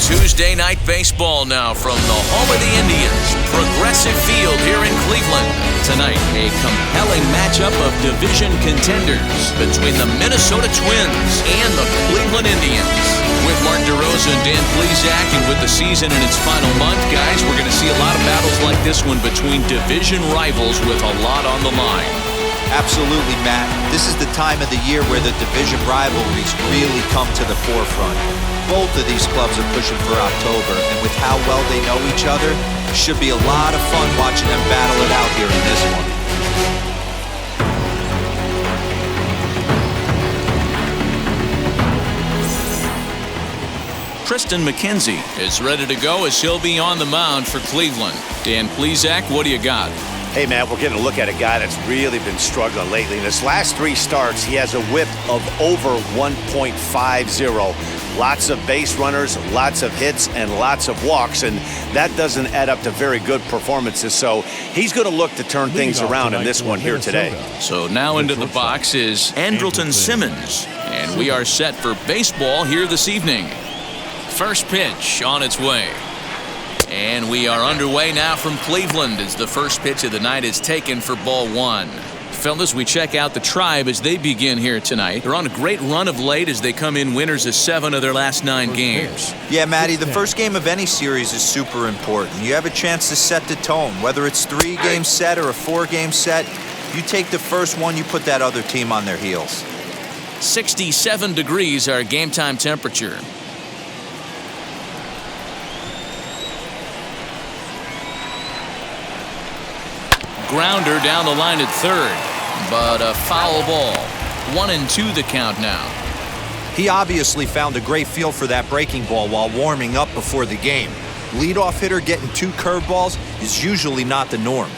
Tuesday Night Baseball now from the home of the Indians, Progressive Field here in Cleveland. Tonight, a compelling matchup of division contenders between the Minnesota Twins and the Cleveland Indians. With Mark DeRosa and Dan Plesac, and with the season in its final month, guys, we're going to see a lot of battles like this one between division rivals with a lot on the line. Absolutely, Matt. This is the time of the year where the division rivalries really come to the forefront. Both of these clubs are pushing for October, and with how well they know each other, it should be a lot of fun watching them battle it out here in this one. Tristan McKenzie is ready to go as he'll be on the mound for Cleveland. Dan Plesac, what do you got? Hey, man, we're getting a look at a guy that's really been struggling lately. In his last 3 starts, he has a whip of over 1.50. Lots of base runners, lots of hits, and lots of walks, and that doesn't add up to very good performances. So he's going to look to turn things around in this one here today. So now into the box is Andrelton Simmons, and we are set for baseball here this evening. First pitch on its way. And we are underway now from Cleveland as the first pitch of the night is taken for ball 1. Fellas, we check out the Tribe as they begin here tonight. They're on a great run of late as they come in winners of 7 of their last 9 games. Yeah, Matty, the first game of any series is super important. You have a chance to set the tone. Whether it's 3-game set or a 4-game set, you take the first one, you put that other team on their heels. 67 degrees our game time temperature. Grounder down the line at third, but a foul ball. 1-2 the count now. He obviously found a great feel for that breaking ball while warming up before the game. Leadoff hitter getting 2 curveballs is usually not the norm.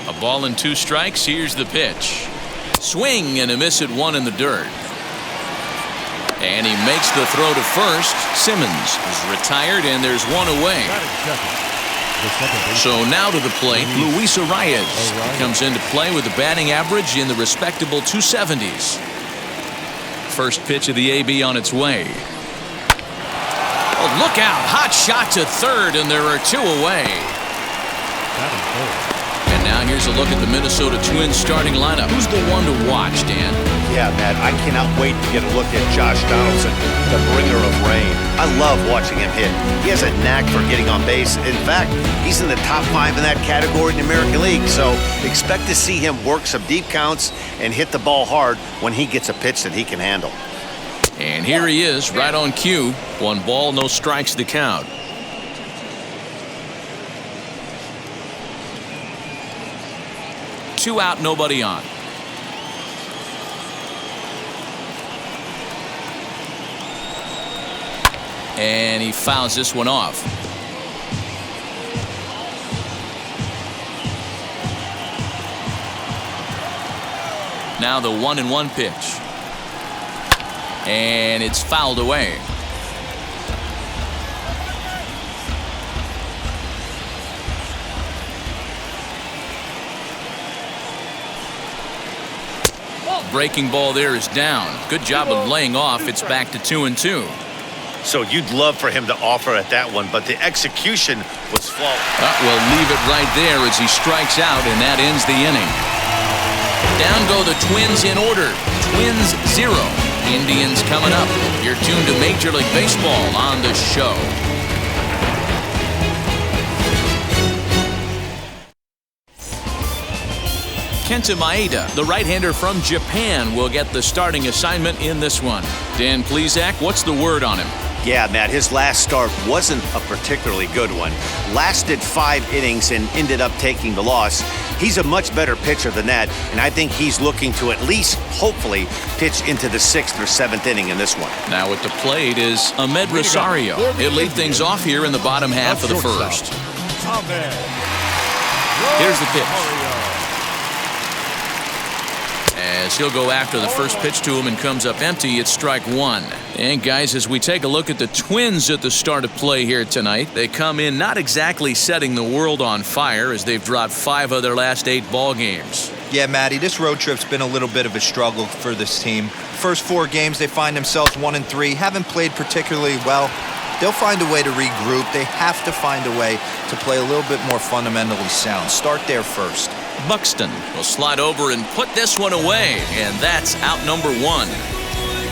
A ball and 2 strikes. Here's the pitch. Swing and a miss at 1 in the dirt. And he makes the throw to first. Simmons is retired, and there's 1 away. So now to the plate, Luis Arias comes into play with a batting average in the respectable 270s. First pitch of the AB on its way. Oh, look out. Hot shot to third, and there are 2 away. And now here's a look at the Minnesota Twins starting lineup. Who's the one to watch, Dan? Yeah, Matt, I cannot wait to get a look at Josh Donaldson, the bringer of rain. I love watching him hit. He has a knack for getting on base. In fact, he's in the top 5 in that category in the American League. So expect to see him work some deep counts and hit the ball hard when he gets a pitch that he can handle. And here he is, right on cue. 1 ball, no strikes to count. Two out, nobody on. And he fouls this one off. Now the 1-1 pitch. And it's fouled away. Breaking ball there is down. Good job of laying off. It's back to 2-2. So you'd love for him to offer at that one, but the execution was flawless. We'll leave it right there as he strikes out, and that ends the inning. Down go the Twins in order. Twins 0. Indians coming up. You're tuned to Major League Baseball on the show. Kenta Maeda, the right-hander from Japan, will get the starting assignment in this one. Dan Plesac, what's the word on him? Yeah, Matt, his last start wasn't a particularly good one. Lasted 5 innings and ended up taking the loss. He's a much better pitcher than that, and I think he's looking to at least, hopefully, pitch into the 6th or 7th inning in this one. Now at the plate is Ahmed Rosario. He'll lead things off here in the bottom half of the first. Here's the pitch. As he'll go after the first pitch to him and comes up empty, it's strike 1. And guys, as we take a look at the Twins at the start of play here tonight, they come in not exactly setting the world on fire as they've dropped 5 of their last 8 ball games. Yeah, Matty, this road trip's been a little bit of a struggle for this team. First 4 games, they find themselves 1-3, haven't played particularly well. They'll find a way to regroup. They have to find a way to play a little bit more fundamentally sound. Start there first. Buxton will slide over and put this one away, and that's out number 1.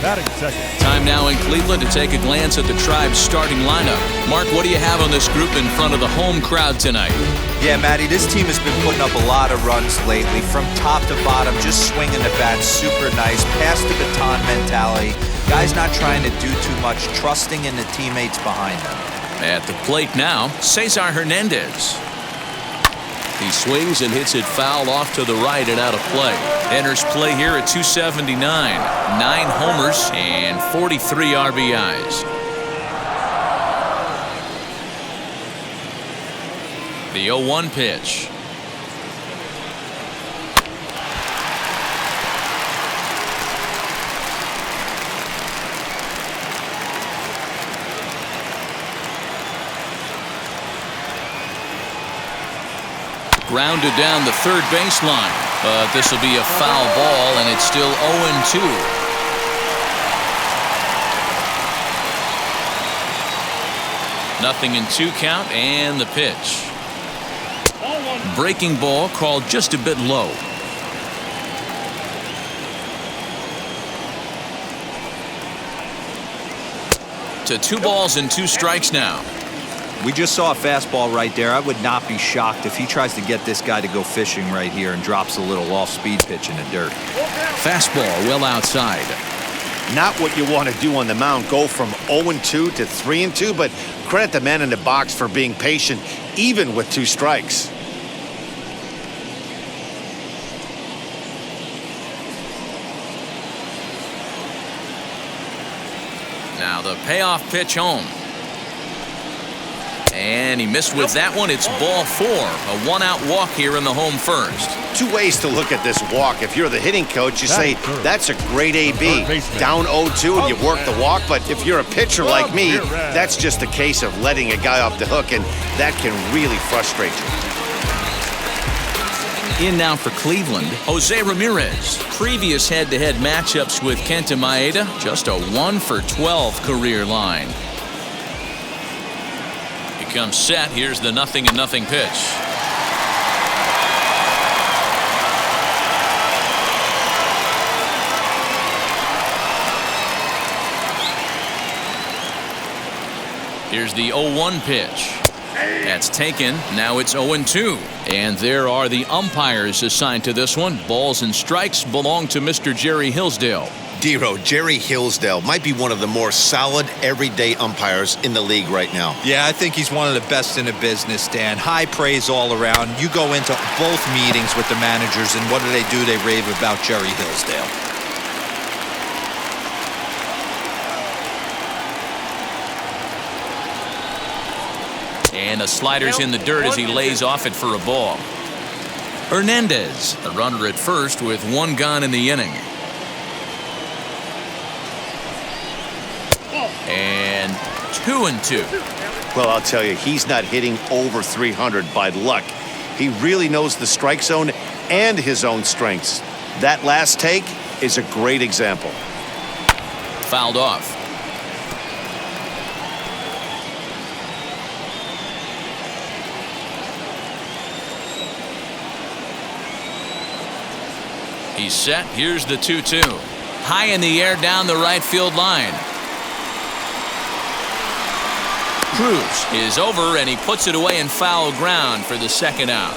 Batting second. Time now in Cleveland to take a glance at the Tribe's starting lineup. Mark, what do you have on this group in front of the home crowd tonight? Yeah, Matty, this team has been putting up a lot of runs lately. From top to bottom, just swinging the bat super nice. Pass the baton mentality. Guys not trying to do too much, trusting in the teammates behind them. At the plate now, Cesar Hernandez. He swings and hits it foul off to the right and out of play. Enters play here at 279. 9 homers and 43 RBIs. The 0-1 pitch. Grounded down the third baseline, but this will be a foul ball, and it's still 0-2. Nothing in 2 count, and the pitch. Breaking ball called just a bit low. To 2 balls and 2 strikes now. We just saw a fastball right there. I would not be shocked if he tries to get this guy to go fishing right here and drops a little off-speed pitch in the dirt. Fastball well outside. Not what you want to do on the mound. Go from 0-2 to 3-2, but credit the man in the box for being patient, even with 2 strikes. Now the payoff pitch home. And he missed with that one. It's ball 4. A 1-out walk here in the home first. 2 ways to look at this walk. If you're the hitting coach, you say, that's a great AB. Down 0-2 and you work the walk. But if you're a pitcher like me, that's just a case of letting a guy off the hook, and that can really frustrate you. In now for Cleveland, Jose Ramirez. Previous head-to-head matchups with Kenta Maeda, just a 1-for-12 career line. Comes set. Here's the 0-0 pitch. Here's the 0-1 pitch. That's taken. Now it's 0-2. And there are the umpires assigned to this one. Balls and strikes belong to Mr. Jerry Hillsdale. Dero, Jerry Hillsdale might be one of the more solid everyday umpires in the league right now. Yeah, I think he's one of the best in the business, Dan. High praise all around. You go into both meetings with the managers, and what do? They rave about Jerry Hillsdale. And the slider's in the dirt as he lays off it for a ball. Hernandez, the runner at first with 1 gone in the inning. And 2-2. Well, I'll tell you, he's not hitting over 300 by luck. He really knows the strike zone and his own strengths. That last take is a great example. Fouled off. He's set. Here's the 2-2. High in the air down the right field line. Cruz is over, and he puts it away in foul ground for the 2nd out.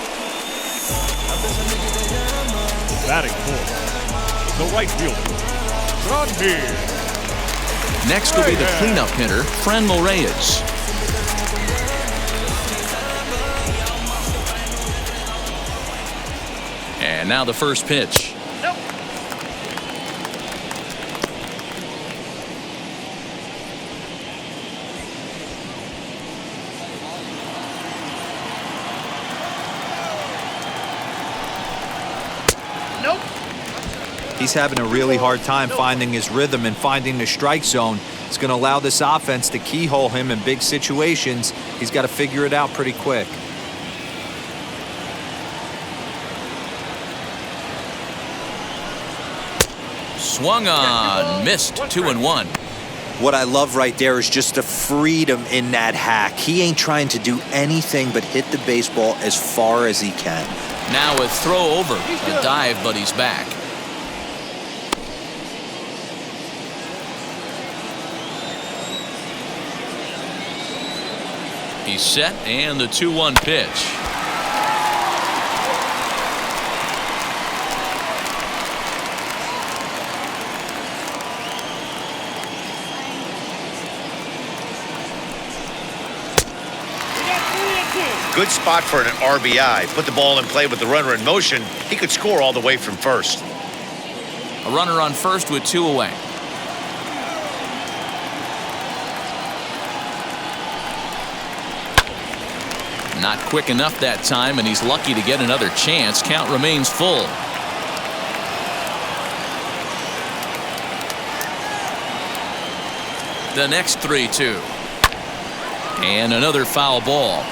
Batting 4th, the right fielder, Rodney. Next will be the cleanup hitter, Franmil Reyes. And now the first pitch. He's having a really hard time finding his rhythm and finding the strike zone. It's going to allow this offense to keyhole him in big situations. He's got to figure it out pretty quick. swung on, missed, 2-1. What I love right there is just the freedom in that hack. He ain't trying to do anything but hit the baseball as far as he can. Now a throw over, a dive, but he's back. He's set, and the 2-1 pitch. Good spot for an RBI. Put the ball in play with the runner in motion. He could score all the way from first. A runner on first with 2 away. Not quick enough that time, and he's lucky to get another chance. Count remains full. The next 3-2. And another foul ball.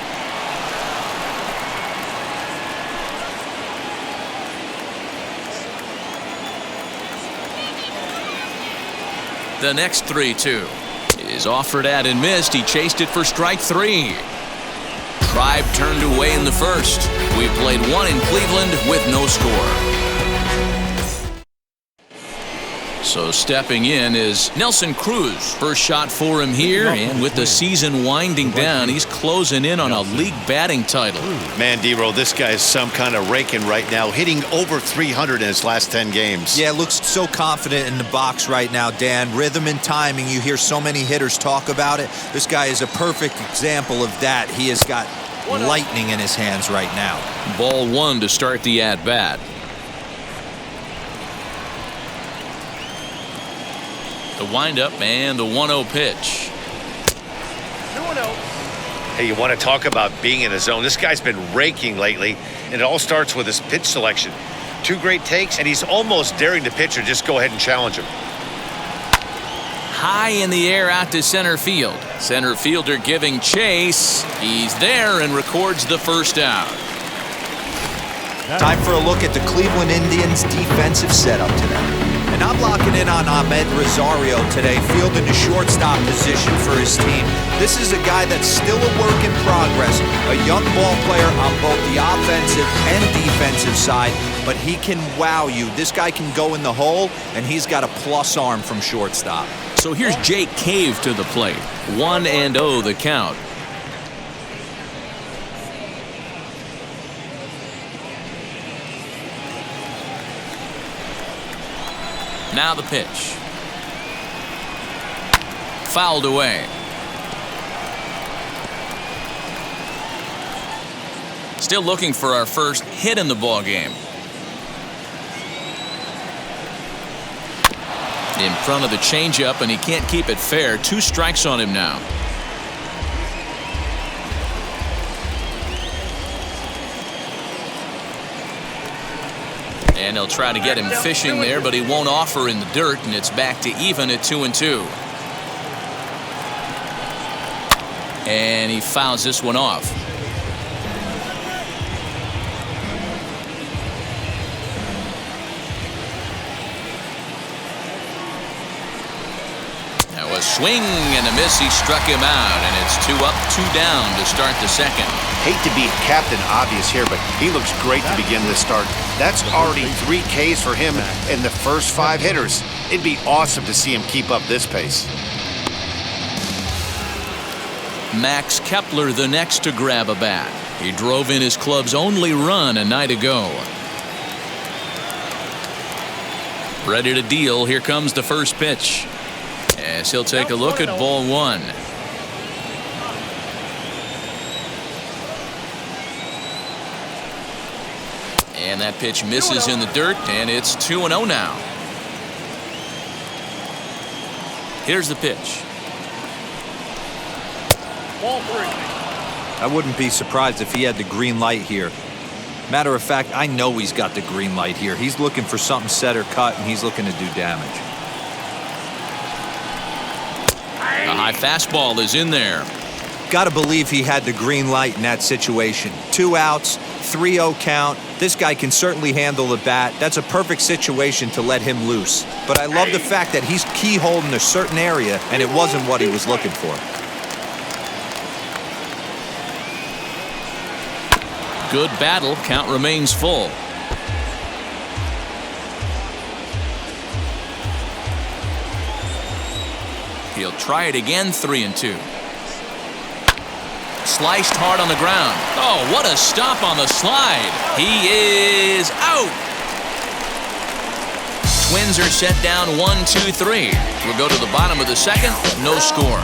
The next 3-2 is offered at and missed. He chased it for strike 3. Tribe turned away in the first. We played 1 in Cleveland with no score. So stepping in is Nelson Cruz. First shot for him here, and with the season winding down, he's closing in on a league batting title. Man, DeRo, this guy is some kind of raking right now, hitting over 300 in his last 10 games. Yeah, looks so confident in the box right now, Dan. Rhythm and timing, you hear so many hitters talk about it. This guy is a perfect example of that. He has got lightning in his hands right now. Ball 1 to start the at-bat. The windup and the 1-0 pitch. 2-0. Hey, you want to talk about being in a zone? This guy's been raking lately, and it all starts with his pitch selection. 2 great takes, and he's almost daring the pitcher just go ahead and challenge him. High in the air out to center field. Center fielder giving chase. He's there and records the first out. Time for a look at the Cleveland Indians' defensive setup today. And I'm locking in on Ahmed Rosario today, fielding the shortstop position for his team. This is a guy that's still a work in progress, a young ball player on both the offensive and defensive side, but he can wow you. This guy can go in the hole, and he's got a plus arm from shortstop. So here's Jake Cave to the plate. 1-0 the count. Now the pitch. Fouled away. Still looking for our first hit in the ball game. In front of the changeup, and he can't keep it fair. 2 strikes on him now. And he'll try to get him fishing there, but he won't offer in the dirt, and it's back to even at 2-2. And he fouls this one off. Now a swing and a miss. He struck him out, and it's 2 up, 2 down to start the second. Hate to be Captain Obvious here, but he looks great to begin this start. That's already 3 Ks for him in the first 5 hitters. It'd be awesome to see him keep up this pace. Max Kepler the next to grab a bat. He drove in his club's only run a night ago. Ready to deal. Here comes the first pitch. As he'll take a look at ball 1. And that pitch misses in the dirt, and it's 2-0 now. Here's the pitch. Ball 3. I wouldn't be surprised if he had the green light here. Matter of fact, I know he's got the green light here. He's looking for something set or cut, and he's looking to do damage. A high fastball is in there. Got to believe he had the green light in that situation. 2 outs, 3-0 count. This guy can certainly handle the bat. That's a perfect situation to let him loose. But I love the fact that he's keyholed in a certain area, and it wasn't what he was looking for. Good battle. Count remains full. He'll try it again, 3-2. Sliced hard on the ground. Oh, what a stop on the slide. He is out. Twins are set down 1-2-3. We'll go to the bottom of the second. No score.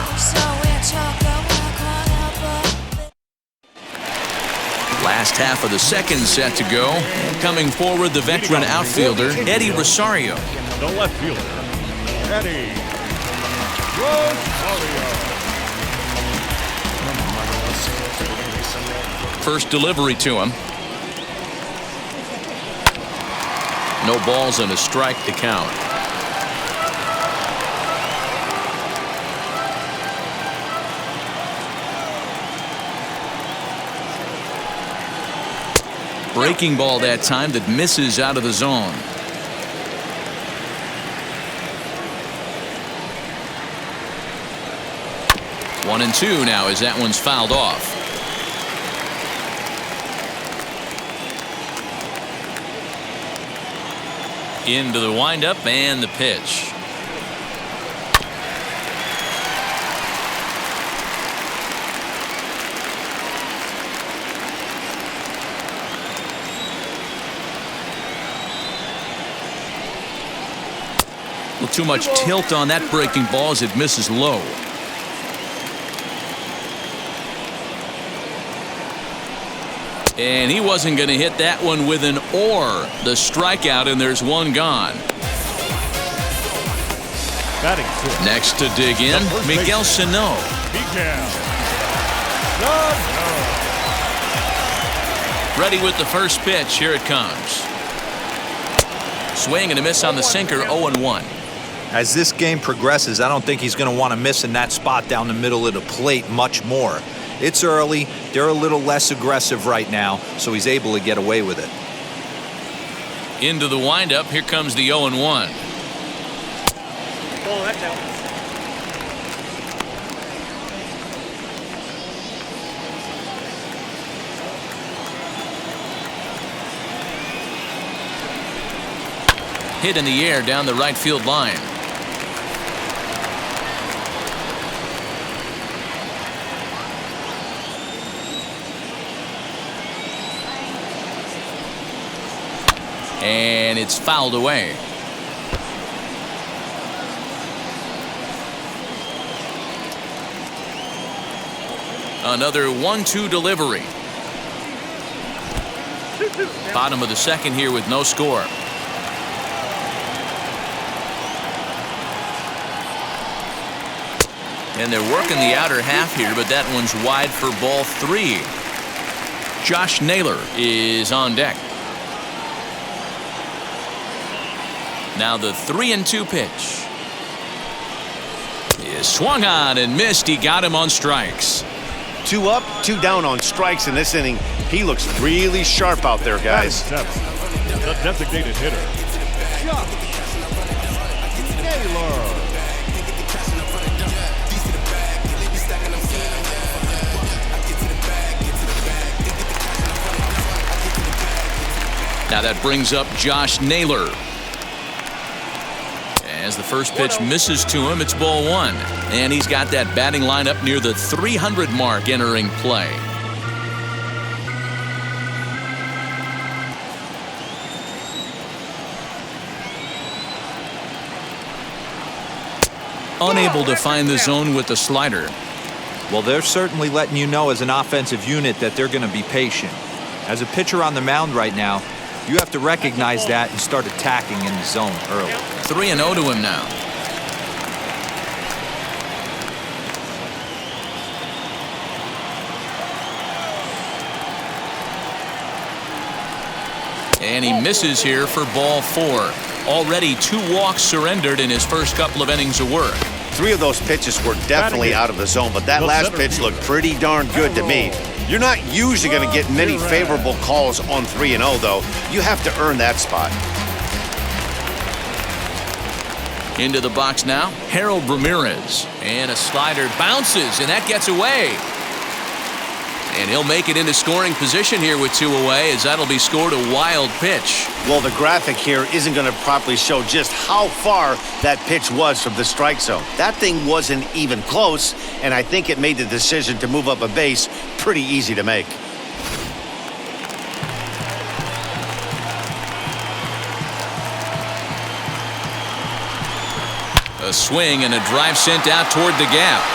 Last half of the second set to go. Coming forward, the veteran outfielder, Heidi Rosario. The left fielder, Heidi Rosario. First delivery to him. No balls and a strike to count. Breaking ball that time that misses out of the zone. One and two now as that one's fouled off. Into the windup and the pitch. Well, too much tilt on that breaking ball as it misses low. And he wasn't going to hit that one with an or. The strikeout, and there's one gone. Next to dig in, Miguel Sano. Ready with the first pitch. Here it comes. Swing and a miss on the sinker, 0-1. As this game progresses, I don't think he's going to want to miss in that spot down the middle of the plate much more. It's early. They're a little less aggressive right now, so he's able to get away with it. Into the windup. Here comes the 0-1. Oh, that's out. Hit in the air down the right field line. And it's fouled away. Another 1-2 delivery. Bottom of the second here with no score. And they're working the outer half here, but that one's wide for ball 3. Josh Naylor is on deck. Now the 3-2 pitch is swung on and missed. He got him on strikes. 2 up, 2 down on strikes in this inning. He looks really sharp out there, guys. The designated hitter, Josh Naylor. Now that brings up Josh Naylor. As the first pitch misses to him, it's ball 1. And he's got that batting lineup near the 300 mark entering play. Unable to find the zone with the slider. Well, they're certainly letting you know as an offensive unit that they're going to be patient. As a pitcher on the mound right now, you have to recognize that and start attacking in the zone early. 3-0 to him now. And he misses here for ball 4. Already 2 walks surrendered in his first couple of innings of work. 3 of those pitches were definitely out of the zone, but that last pitch looked pretty darn good to me. You're not usually going to get many favorable calls on 3-0, though. You have to earn that spot. Into the box now, Harold Ramirez. And a slider bounces, and that gets away. And he'll make it into scoring position here with 2 away, as that'll be scored a wild pitch. Well, the graphic here isn't going to properly show just how far that pitch was from the strike zone. That thing wasn't even close, and I think it made the decision to move up a base pretty easy to make. A swing and a drive sent out toward the gap.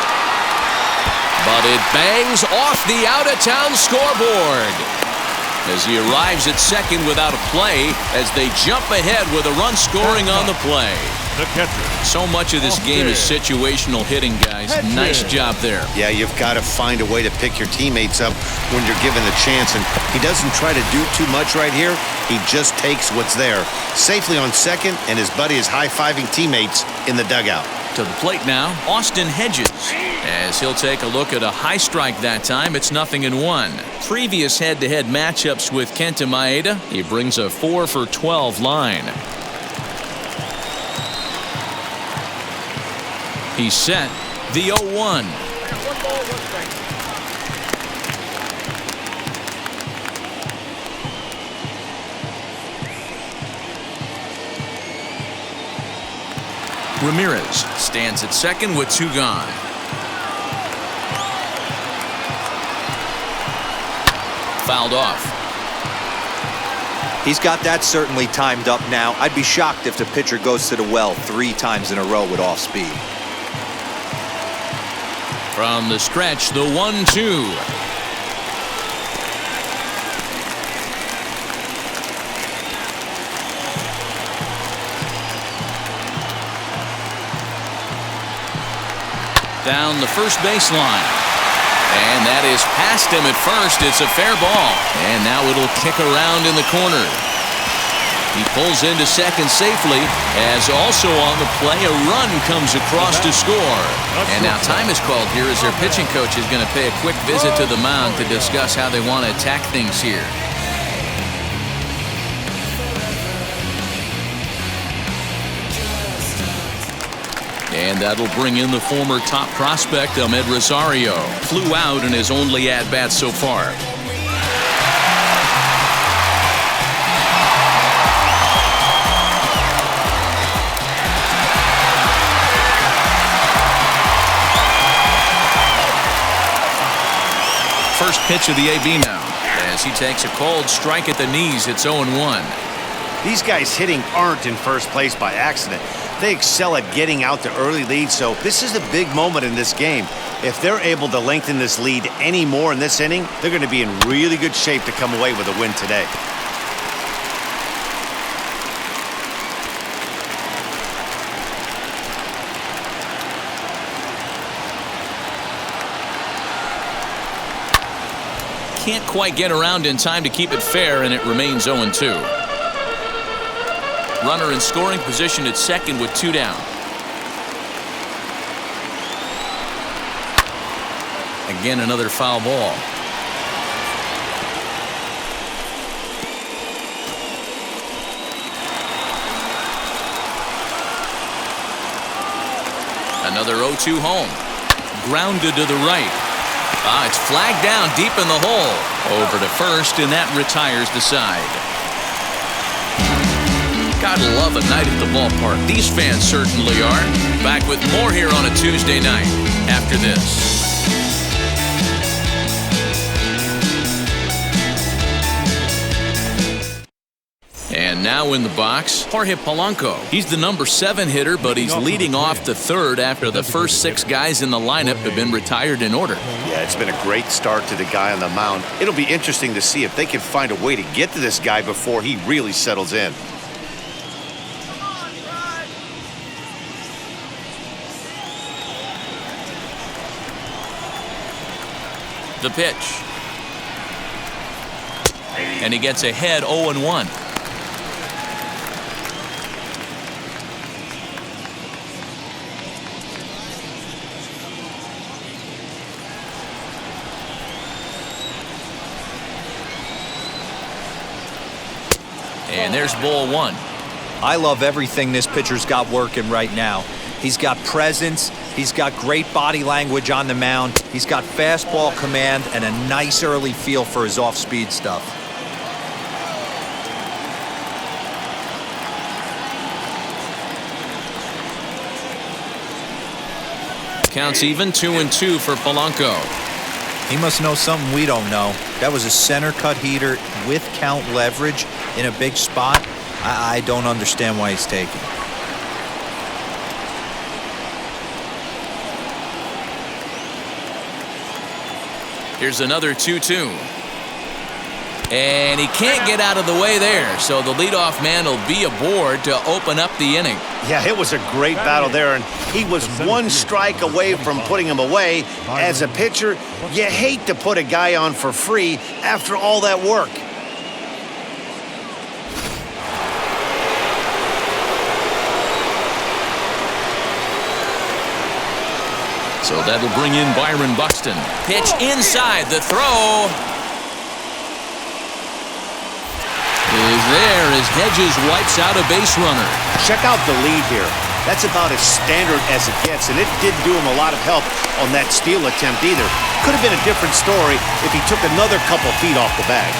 But it bangs off the out-of-town scoreboard as he arrives at second without a play as they jump ahead with a run scoring on the play. The catcher. So much of this game is situational hitting, guys. Nice job there. Yeah, you've got to find a way to pick your teammates up when you're given the chance, and he doesn't try to do too much right here. He just takes what's there. Safely on second, and his buddy is high-fiving teammates in the dugout. To the plate now, Austin Hedges, as he'll take a look at a high strike that time. It's 0-1. Previous head-to-head matchups with Kenta Maeda, he brings a 4 for 12 line. He's set. The 0-1. Ramirez stands at second with 2 gone. Fouled off. He's got that certainly timed up now. I'd be shocked if the pitcher goes to the well 3 times in a row with off speed. From the stretch, the 1-2. Down the first baseline. And that is past him at first. It's a fair ball. And now it'll kick around in the corner. He pulls into second safely, as also on the play a run comes across to score. And now time is called here as their pitching coach is going to pay a quick visit to the mound to discuss how they want to attack things here. And that'll bring in the former top prospect, Ahmed Rosario. Flew out in his only at-bat so far. First pitch of the AB now, as he takes a cold strike at the knees. It's 0-1. These guys hitting aren't in first place by accident. They excel at getting out to early leads, so this is a big moment in this game. If they're able to lengthen this lead any more in this inning, they're going to be in really good shape to come away with a win today. Can't quite get around in time to keep it fair, and it remains 0-2. Runner in scoring position at second with 2 down. Again, another foul ball. Another 0-2 home. Grounded to the right. It's flagged down deep in the hole. Over to first, and that retires the side. Gotta love a night at the ballpark. These fans certainly are. Back with more here on a Tuesday night after this. And now in the box, Jorge Polanco. He's the number 7 hitter, but he's leading off the third after the first 6 guys in the lineup have been retired in order. Yeah, it's been a great start to the guy on the mound. It'll be interesting to see if they can find a way to get to this guy before he really settles in. The pitch. And he gets ahead 0-1. And there's ball one. I love everything this pitcher's got working right now. He's got presence, he's got great body language on the mound, he's got fastball command and a nice early feel for his off-speed stuff. Counts even, 2-2 for Polanco. He must know something we don't know. That was a center cut heater with count leverage in a big spot. I don't understand why he's taking. Here's another 2-2. And he can't get out of the way there, so the leadoff man will be aboard to open up the inning. Yeah, it was a great battle there, and he was one strike away from putting him away. As a pitcher, you hate to put a guy on for free after all that work. So that'll bring in Byron Buxton. Pitch inside, the throw is there as Hedges wipes out a base runner. Check out the lead here. That's about as standard as it gets, and it didn't do him a lot of help on that steal attempt either. Could have been a different story if he took another couple feet off the bag.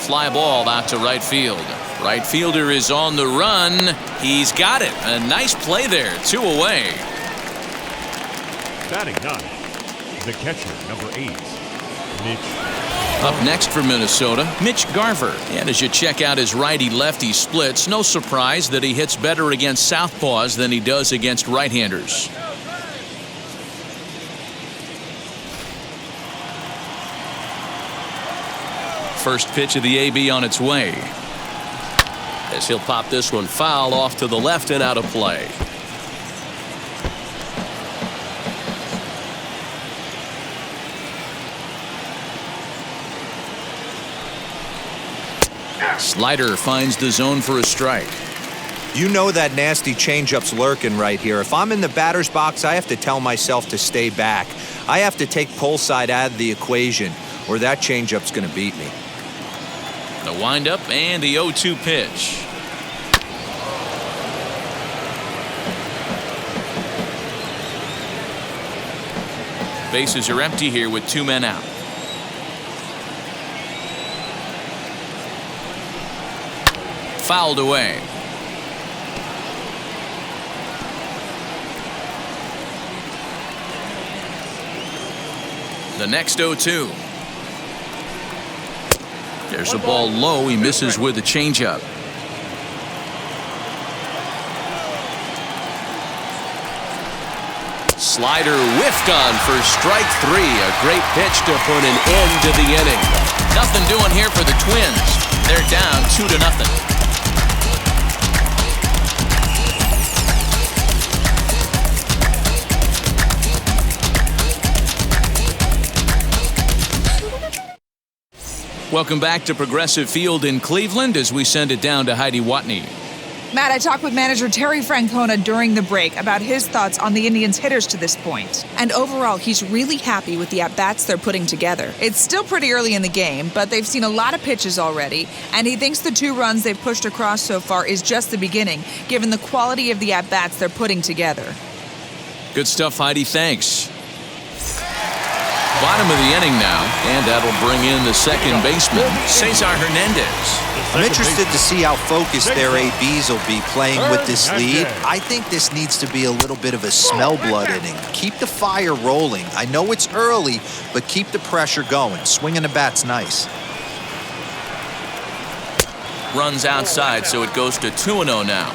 Fly ball out to right field. Right fielder is on the run. He's got it. A nice play there. 2 away. Batting ninth, the catcher, number 8, Mitch. Up next for Minnesota, Mitch Garver. And as you check out his righty-lefty splits, no surprise that he hits better against southpaws than he does against right-handers. First pitch of the AB on its way. As he'll pop this one foul off to the left and out of play. Slider finds the zone for a strike. You know that nasty changeup's lurking right here. If I'm in the batter's box, I have to tell myself to stay back. I have to take pull side out of the equation, or that changeup's going to beat me. The windup and the 0-2 pitch. Bases are empty here with 2 men out. Fouled away. The next 0-2. There's a ball low. He misses with a changeup. Slider whiffed on for strike 3. A great pitch to put an end to the inning. Nothing doing here for the Twins. They're down 2-0. Welcome back to Progressive Field in Cleveland as we send it down to Heidi Watney. Matt, I talked with manager Terry Francona during the break about his thoughts on the Indians' hitters to this point. And overall, he's really happy with the at-bats they're putting together. It's still pretty early in the game, but they've seen a lot of pitches already, and he thinks the 2 runs they've pushed across so far is just the beginning, given the quality of the at-bats they're putting together. Good stuff, Heidi. Thanks. Bottom of the inning now, and that'll bring in the second baseman, Cesar Hernandez. I'm interested to see how focused their ABs will be playing with this lead. I think this needs to be a little bit of a smell blood inning. Keep the fire rolling. I know it's early, but keep the pressure going. Swinging the bat's nice. Runs outside, so it goes to 2-0 now.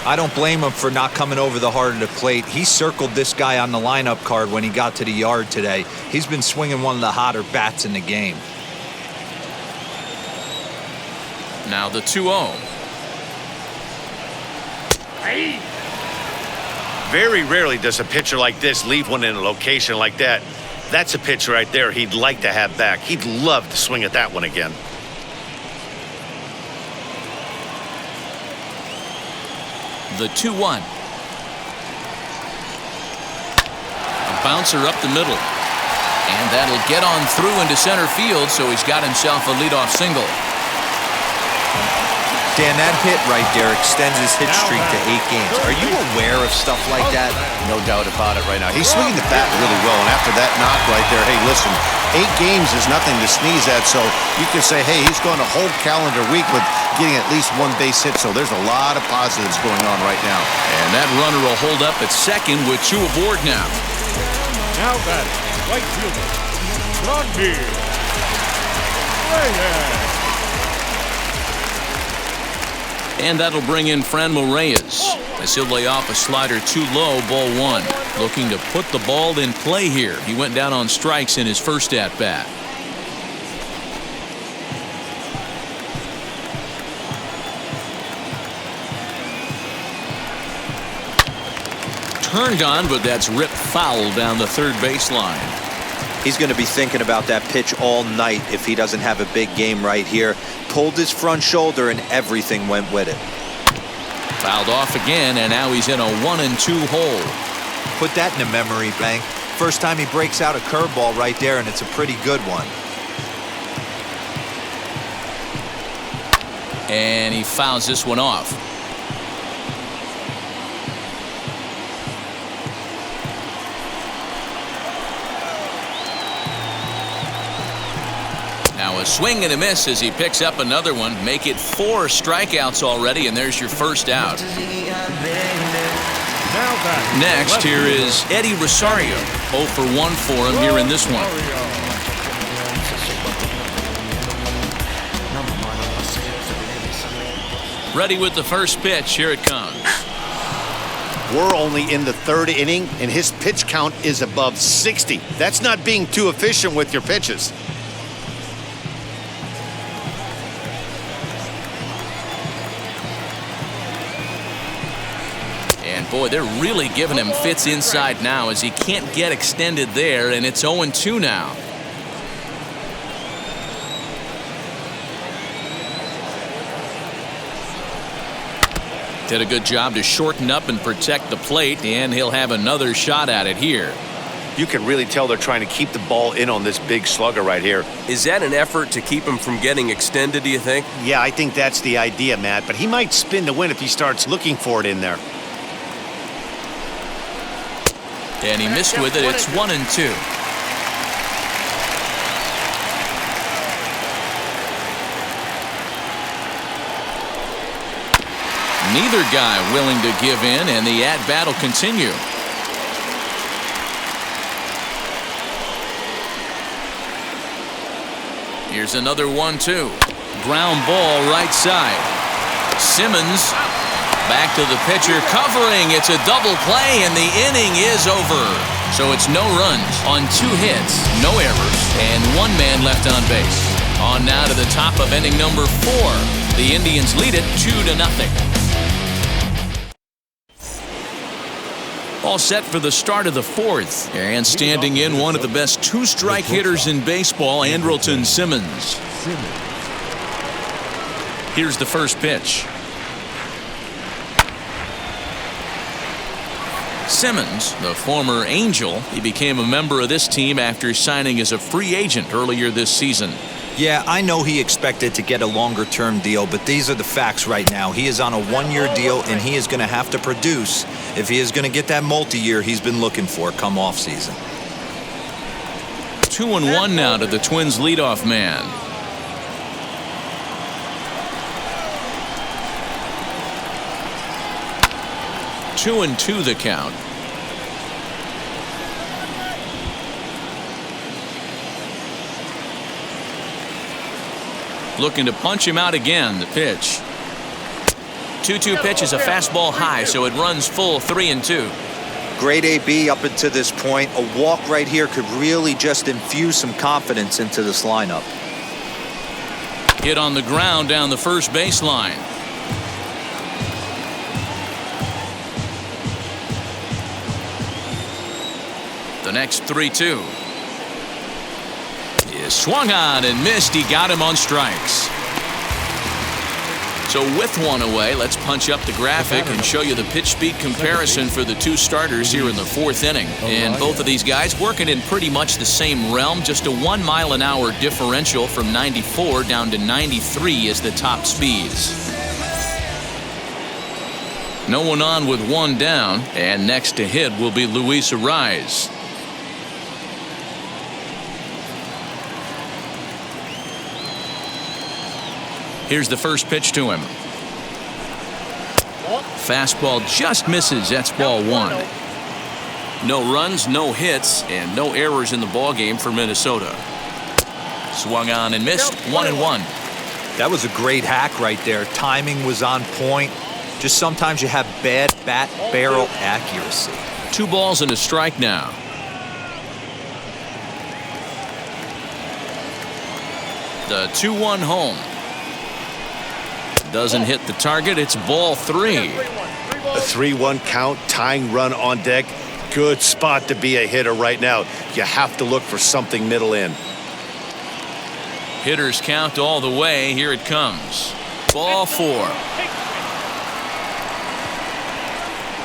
I don't blame him for not coming over the heart of the plate. He circled this guy on the lineup card when he got to the yard today. He's been swinging one of the hotter bats in the game. Now the 2-0. Very rarely does a pitcher like this leave one in a location like that. That's a pitch right there he'd like to have back. He'd love to swing at that one again. The 2-1. bouncer up the middle. And that'll get on through into center field, so he's got himself a leadoff single. Dan, that hit right there extends his hit streak to 8 games. Are you aware of stuff like that? No doubt about it right now. He's swinging the bat really well, and after that knock right there, hey, listen, 8 games is nothing to sneeze at, so you can say, hey, he's gone a whole calendar week with getting at least 1 base hit, so there's a lot of positives going on right now. And that runner will hold up at second with 2 aboard now. Now batting, right fielder, Vladimir Reyes. And that'll bring in Franmil Reyes as he'll lay off a slider too low, ball 1. Looking to put the ball in play here. He went down on strikes in his first at-bat. Turned on, but that's ripped foul down the third baseline. He's going to be thinking about that pitch all night if he doesn't have a big game right here. Pulled his front shoulder and everything went with it. Fouled off again, and now he's in a 1-2 hole. Put that in a memory bank. First time he breaks out a curveball right there, and it's a pretty good one. And he fouls this one off. Now a swing and a miss as he picks up another one. Make it 4 strikeouts already, and there's your first out. Next, here is Eddie Rosario. 0 for 1 for him here in this one. Ready with the first pitch. Here it comes. We're only in the 3rd inning, and his pitch count is above 60. That's not being too efficient with your pitches. Boy, they're really giving him fits inside now as he can't get extended there, and it's 0-2 now. Did a good job to shorten up and protect the plate, and he'll have another shot at it here. You can really tell they're trying to keep the ball in on this big slugger right here. Is that an effort to keep him from getting extended, do you think? Yeah, I think that's the idea, Matt, but he might spin to win if he starts looking for it in there. And he missed with it. It's 1-2. Neither guy willing to give in, and the at-bat will continue. Here's another 1-2. Ground ball right side. Simmons back to the pitcher, covering. It's a double play, and the inning is over. So it's no runs on 2 hits, no errors, and 1 man left on base. On now to the top of inning number 4. The Indians lead it 2-0. All set for the start of the 4th. And standing in, one of the best 2-strike hitters in baseball, Andrelton Simmons. Here's the first pitch. Simmons, the former Angel, he became a member of this team after signing as a free agent earlier this season. Yeah, I know he expected to get a longer-term deal, but these are the facts right now. He is on a 1-year deal, and he is going to have to produce if he is going to get that multi-year he's been looking for come off-season. 2-1 now to the Twins' leadoff man. Two and 2 the count. Looking to punch him out again. The pitch. 2-2 pitch is a fastball high, so it runs full 3-2. Great AB up until this point. A walk right here could really just infuse some confidence into this lineup. Hit on the ground down the first baseline. The next 3-2 is swung on and missed. He got him on strikes. So with one away, let's punch up the graphic and show you the pitch speed comparison for the two starters here in the fourth inning. And both of these guys working in pretty much the same realm, just a 1 mile an hour differential from 94 down to 93 is the top speeds. No one on with one down, and next to hit will be Luis Arraez. Here's the first pitch to him. Fastball just misses. That's ball one. No runs, no hits, and no errors in the ballgame for Minnesota. Swung on and missed. 1-1. That was a great hack right there. Timing was on point. Just sometimes you have bad bat barrel accuracy. 2 balls and a strike now. The 2-1 home. Doesn't hit the target. It's ball 3. A 3-1 count, tying run on deck. Good spot to be a hitter right now. You have to look for something middle in. Hitters count all the way. Here it comes. Ball 4.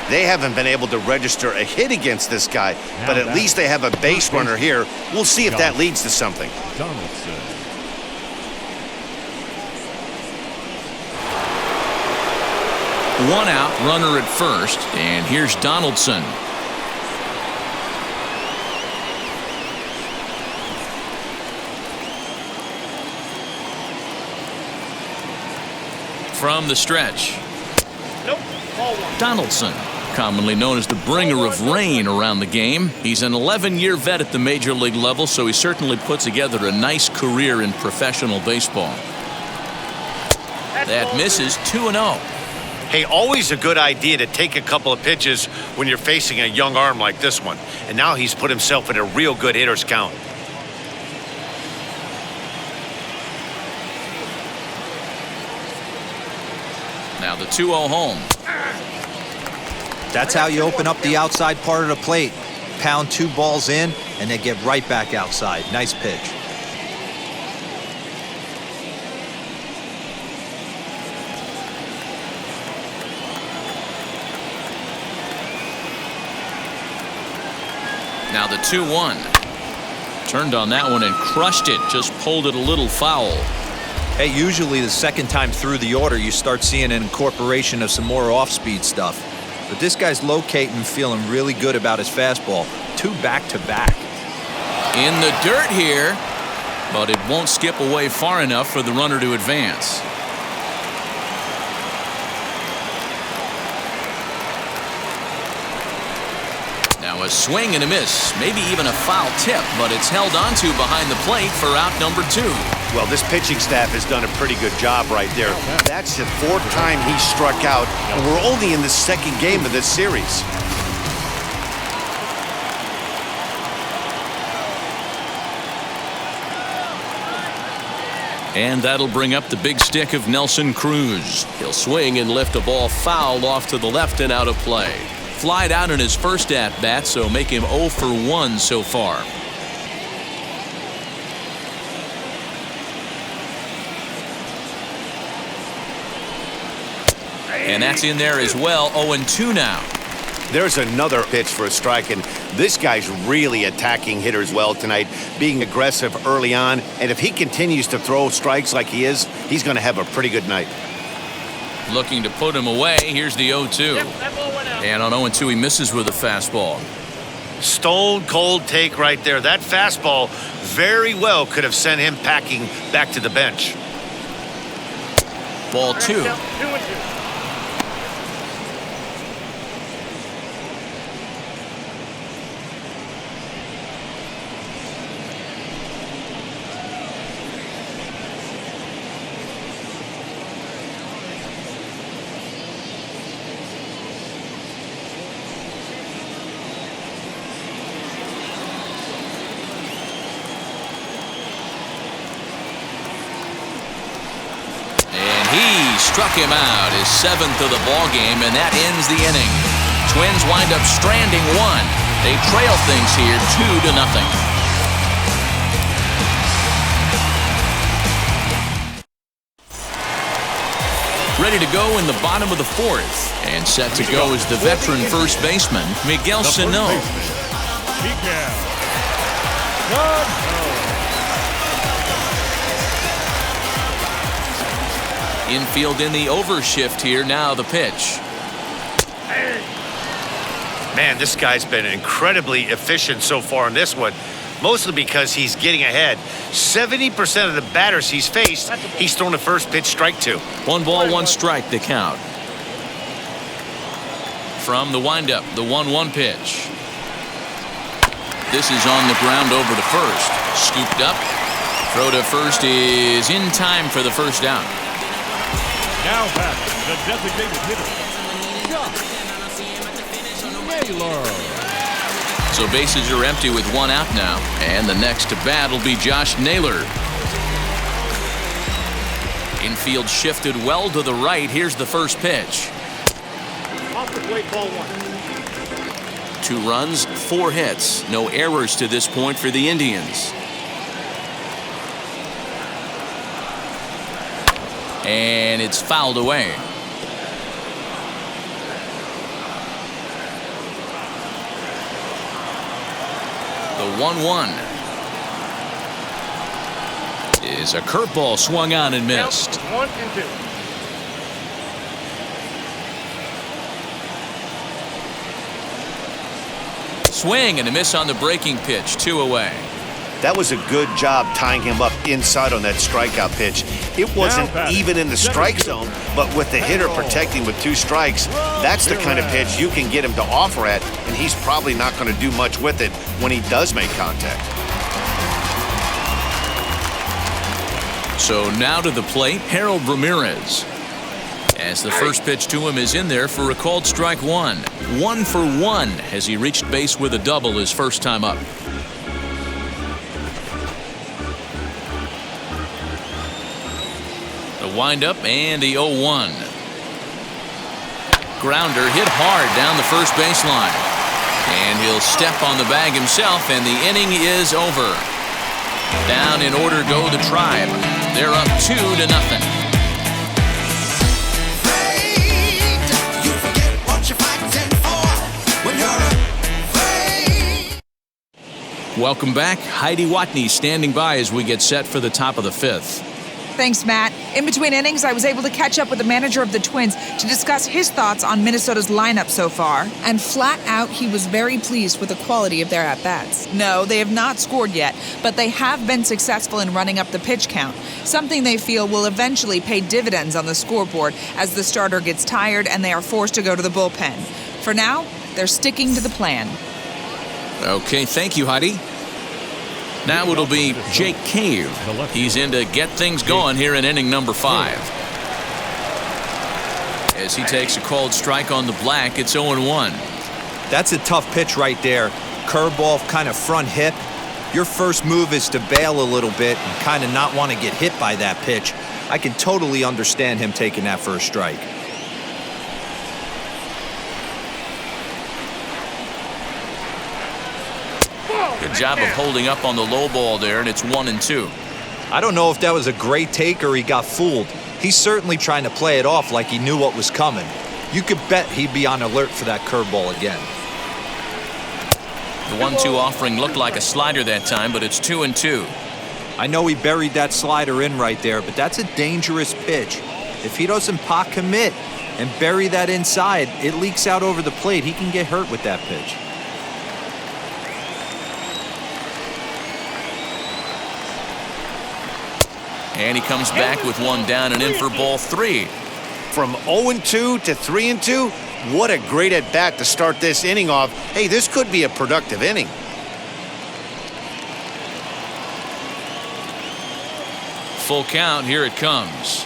They haven't been able to register a hit against this guy, but at least they have a base runner here. We'll see if that leads to something. One out, runner at first, and here's Donaldson. From the stretch. Donaldson, commonly known as the bringer of rain around the game. He's an 11-year vet at the major league level, so he certainly put together a nice career in professional baseball. That misses. 2-0. Hey, always a good idea to take a couple of pitches when you're facing a young arm like this one. And now he's put himself in a real good hitter's count. Now the 2-0 home. That's how you open up the outside part of the plate. Pound 2 balls in and then get right back outside. Nice pitch. Now the 2-1. Turned on that one and crushed it. Just pulled it a little foul. Hey, usually the second time through the order, you start seeing an incorporation of some more off-speed stuff. But this guy's locating and feeling really good about his fastball. 2 back-to-back. In the dirt here, but it won't skip away far enough for the runner to advance. Now a swing and a miss, maybe even a foul tip, but it's held onto behind the plate for out number 2. Well, this pitching staff has done a pretty good job right there. That's the 4th time he struck out, and we're only in the 2nd game of this series. And that'll bring up the big stick of Nelson Cruz. He'll swing and lift a ball foul off to the left and out of play. Flied out in his first at-bat, so make him 0 for 1 so far. And that's in there as well. 0-2 now. There's another pitch for a strike, and this guy's really attacking hitters well tonight, being aggressive early on. And if he continues to throw strikes like he is, he's going to have a pretty good night. Looking to put him away. Here's the 0-2. And on 0-2, he misses with a fastball. Stone cold take right there. That fastball very well could have sent him packing back to the bench. Ball 2. Struck him out, his 7th of the ball game, and that ends the inning. Twins wind up stranding 1. They trail things here 2-0. Ready to go in the bottom of the fourth. And set to go is the veteran first baseman, Miguel Sano. Infield in the overshift here. Now the pitch. Man, this guy's been incredibly efficient so far in this one, mostly because he's getting ahead. 70% of the batters he's faced, he's thrown the first pitch strike to. 1 ball, 1 strike, the count. From the windup, the 1-1 pitch. This is on the ground over to first. Scooped up. Throw to first is in time for the first down. Now back, the designated hitter. So bases are empty with 1 out now. And the next to bat will be Josh Naylor. Infield shifted well to the right. Here's the first pitch. Off the plate, ball 1. 2 runs, 4 hits. No errors to this point for the Indians. And it's fouled away. The 1-1 is a curveball swung on and missed. 1 and 2. Swing and a miss on the breaking pitch. 2 away. That was a good job tying him up inside on that strikeout pitch. It wasn't even in the strike zone, but with the hitter protecting with 2 strikes, that's the kind of pitch you can get him to offer at, and he's probably not going to do much with it when he does make contact. So now to the plate, Harold Ramirez. As the first pitch to him is in there for a called strike 1. 1 for 1 as he reached base with a double his first time up. The windup and the 0-1. Grounder hit hard down the first baseline. And he'll step on the bag himself, and the inning is over. Down in order go the Tribe. They're up 2-0. Welcome back. Heidi Watney standing by as we get set for the top of the 5th. Thanks, Matt. In between innings, I was able to catch up with the manager of the Twins to discuss his thoughts on Minnesota's lineup so far. And flat out, he was very pleased with the quality of their at-bats. No, they have not scored yet, but they have been successful in running up the pitch count, something they feel will eventually pay dividends on the scoreboard as the starter gets tired and they are forced to go to the bullpen. For now, they're sticking to the plan. Okay, thank you, Heidi. Now it'll be Jake Cave. He's in to get things going here in inning number 5. As he takes a called strike on the black, it's 0-1. That's a tough pitch right there. Curveball, kind of front hip. Your first move is to bail a little bit and kind of not want to get hit by that pitch. I can totally understand him taking that for a strike. Good job of holding up on the low ball there, and it's 1-2. I don't know if that was a great take or he got fooled. He's certainly trying to play it off like he knew what was coming. You could bet he'd be on alert for that curveball again. The 1-2 offering looked like a slider that time, but it's 2-2. I know he buried that slider in right there, but that's a dangerous pitch. If he doesn't pot commit and bury that inside, it leaks out over the plate. He can get hurt with that pitch. And he comes back with 1 down and in for ball 3. From 0-2 to 3-2, what a great at-bat to start this inning off. Hey, this could be a productive inning. Full count, here it comes.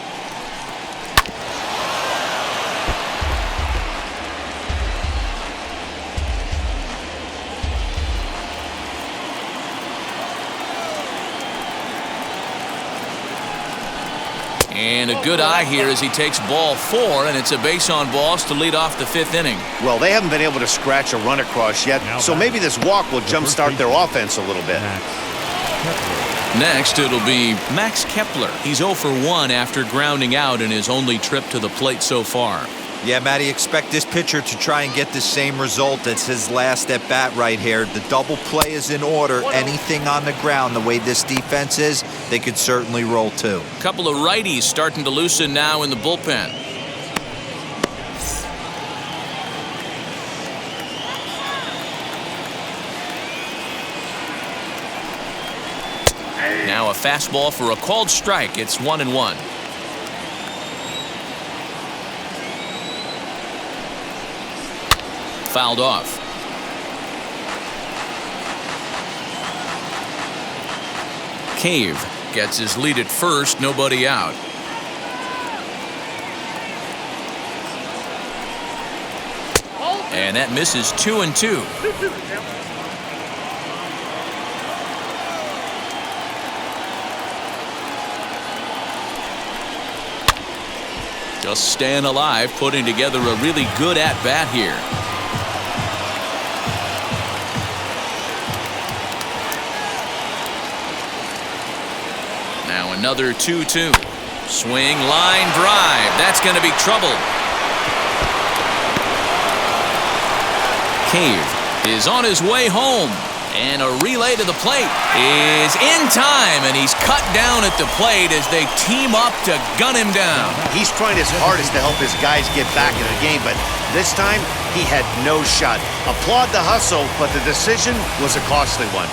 And a good eye here as he takes ball 4, and it's a base on balls to lead off the 5th inning. Well, they haven't been able to scratch a run across yet, so maybe this walk will jumpstart their offense a little bit. Next, it'll be Max Kepler. He's 0 for 1 after grounding out in his only trip to the plate so far. Yeah, Matty, expect this pitcher to try and get the same result as his last at bat right here. The double play is in order. Anything on the ground, the way this defense is, they could certainly roll too. A couple of righties starting to loosen now in the bullpen. Now a fastball for a called strike. It's 1-1. Fouled off. Cave gets his lead at first, nobody out. And that misses 2-2. Just staying alive, putting together a really good at-bat here. Now another 2-2. Swing, line drive. That's going to be trouble. Cave is on his way home. And a relay to the plate is in time, and he's cut down at the plate as they team up to gun him down. He's trying his hardest to help his guys get back in the game, but this time he had no shot. Applaud the hustle, but the decision was a costly one.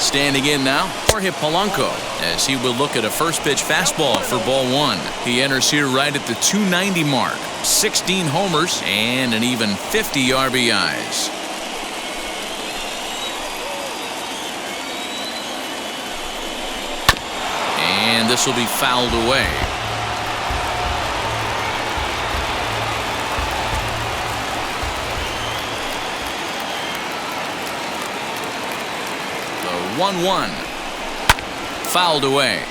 Standing in now, Jorge Polanco, as he will look at a first pitch fastball for ball 1. He enters here right at the 290 mark. 16 homers and an even 50 RBIs. And this will be fouled away. The 1-1. Fouled away.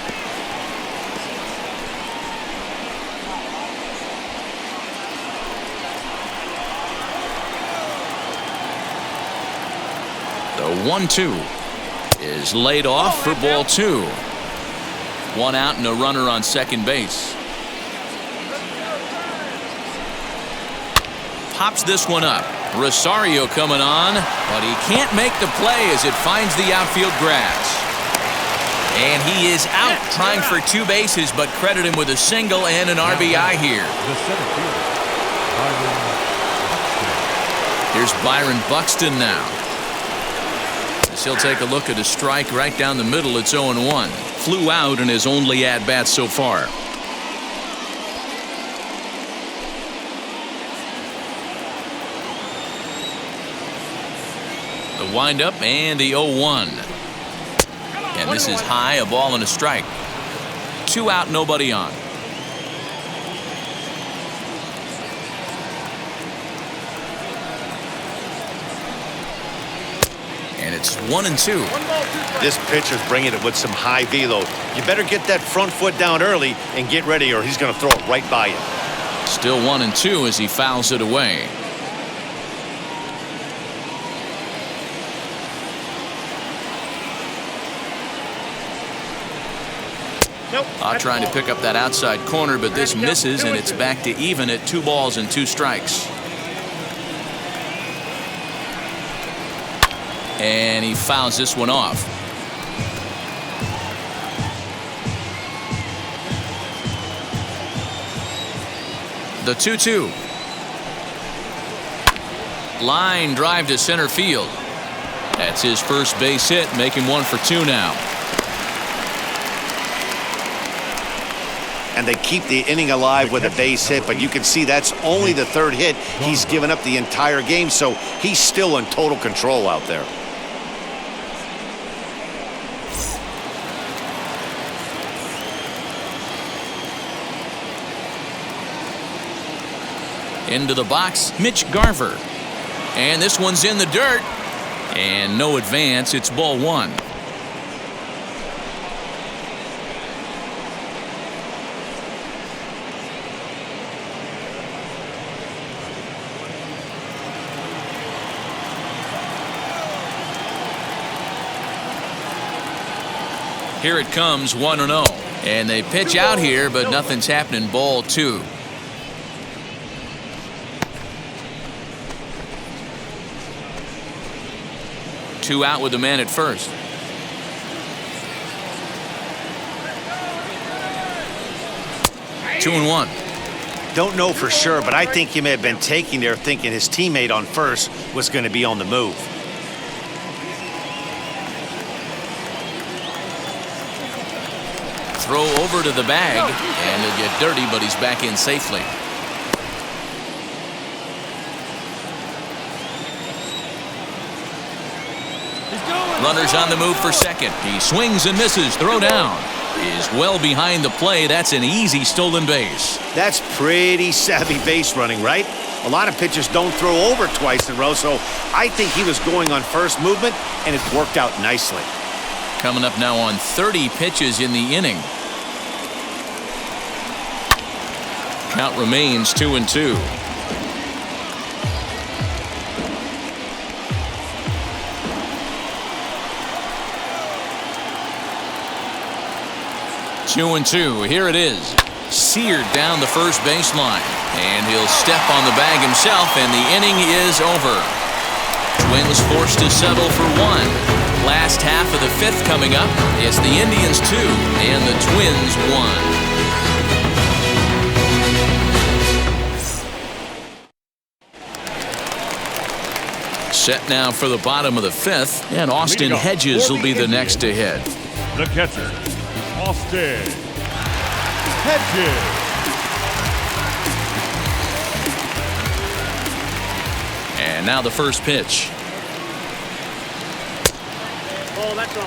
The 1-2 is laid off for ball 2. 1 out and a runner on second base. Pops this one up. Rosario coming on, but he can't make the play as it finds the outfield grass. And he is out trying for 2 bases, but credit him with a single and an RBI here. Here's Byron Buxton now. As he'll take a look at a strike right down the middle. It's 0-1. Flew out in his only at-bat so far. The windup and the 0-1. And this is high, a ball and a strike. 2 out, nobody on. And it's 1-2. This pitcher's bringing it with some high velo. You better get that front foot down early and get ready, or he's going to throw it right by you. Still 1-2 as he fouls it away. Trying to pick up that outside corner, but this misses, and it's back to even at 2 balls and 2 strikes. And he fouls this one off. The 2-2. Line drive to center field. That's his first base hit, making 1 for 2 now. And they keep the inning alive with a base hit, but you can see that's only the 3rd hit he's given up the entire game, so he's still in total control out there. Into the box, Mitch Garver. And this one's in the dirt. And no advance. It's ball 1. Here it comes, 1-0. And they pitch out here, but nothing's happening. Ball 2. Two out with the man at first. Two and one. Don't know for sure, but I think he may have been taking there thinking his teammate on first was going to be on the move. Throw over to the bag, and he'll get dirty, but he's back in safely. Runners on the move for second. He swings and misses. Throw down. Is well behind the play. That's an easy stolen base. That's pretty savvy base running, right? A lot of pitchers don't throw over twice in a row, so I think he was going on first movement, and it worked out nicely. Coming up now on 30 pitches in the inning. Count remains 2-2. Two and two. Here it is. Seared down the first baseline. And he'll step on the bag himself, and the inning is over. Twins forced to settle for one. Last half of the fifth coming up. It's the Indians 2 and the Twins 1. Set now for the bottom of the fifth, and Austin Hedges will be the next to hit. The catcher, Austin Hedges. And now the first pitch.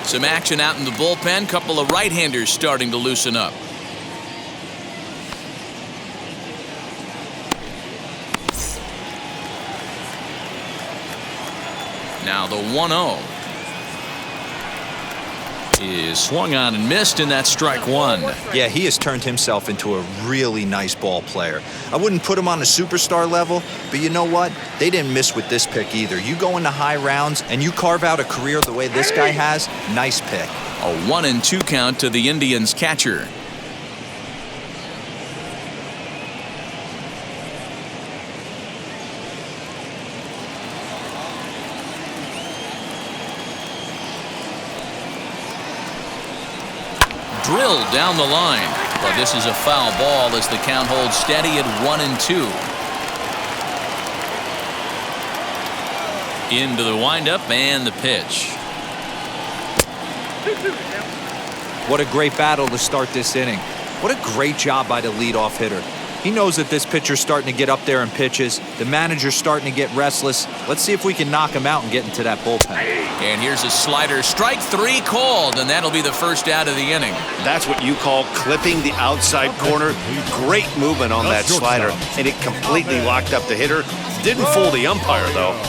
Some action out in the bullpen. Couple of right-handers starting to loosen up. Now the 1-0 is swung on and missed, and that's strike one. Yeah, he has turned himself into a really nice ball player. I wouldn't put him on a superstar level, but you know what? They didn't miss with this pick either. You go into high rounds and you carve out a career the way this guy has, nice pick. A 1-2 count to the Indians catcher. Drilled down the line, but this is a foul ball as the count holds steady at 1-2. Into the windup and the pitch. What a great battle to start this inning. What a great job by the leadoff hitter. He knows that this pitcher's starting to get up there in pitches. The manager's starting to get restless. Let's see if we can knock him out and get into that bullpen. And here's a slider. Strike three called, and that'll be the first out of the inning. That's what you call clipping the outside corner. Great movement on that slider, and it completely locked up the hitter. Didn't fool the umpire, though.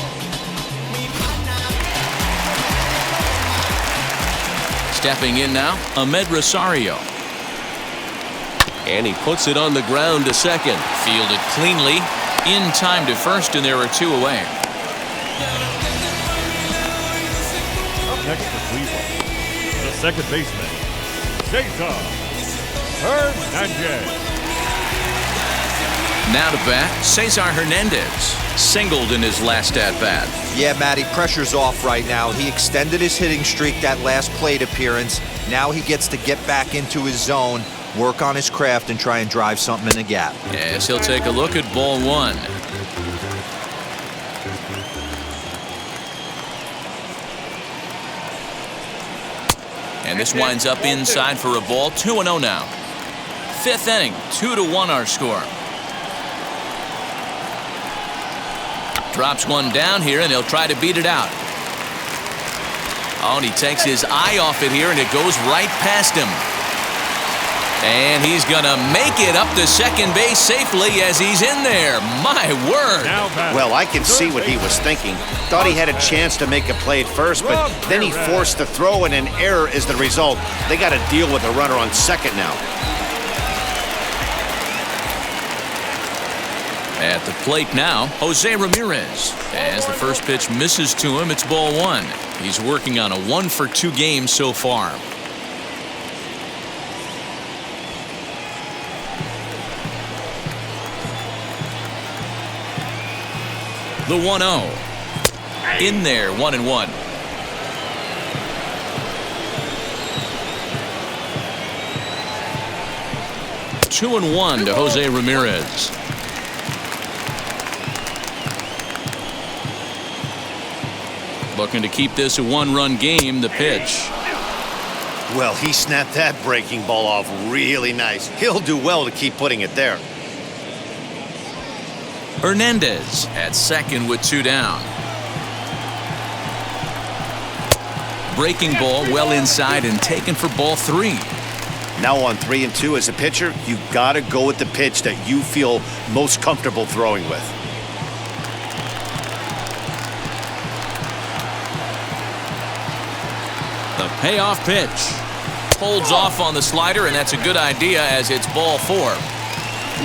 Stepping in now, Ahmed Rosario. And he puts it on the ground to second. Fielded cleanly. In time to first, and there are two away. Up next for Cleveland, the second baseman, Cesar Hernandez. Now to bat, Cesar Hernandez. Singled in his last at-bat. Yeah, Matty, pressure's off right now. He extended his hitting streak that last plate appearance. Now he gets to get back into his zone, work on his craft, and try and drive something in the gap. Yes, he'll take a look at ball one. And this winds up inside for a ball. 2-0 now. Fifth inning, 2-1 our score. Drops one down here, and he'll try to beat it out. Oh, and he takes his eye off it here, and it goes right past him. And he's going to make it up to second base safely as he's in there. My word. Well, I can see what he was thinking. Thought he had a chance to make a play at first, but then he forced the throw, and an error is the result. They got to deal with a runner on second now. At the plate now, Jose Ramirez. As the first pitch misses to him, it's ball one. He's working on a 1-for-2 game so far. The 1-0. In there, 1-1. Two and 1 to Jose Ramirez. Looking to keep this a one-run game. The pitch. Well, he snapped that breaking ball off really nice. He'll do well to keep putting it there. Hernandez at second with 2 down. Breaking ball well inside and taken for ball 3. Now on 3 and 2 as a pitcher, you got to go with the pitch that you feel most comfortable throwing with. The payoff pitch. Holds off on the slider, and that's a good idea as it's ball 4.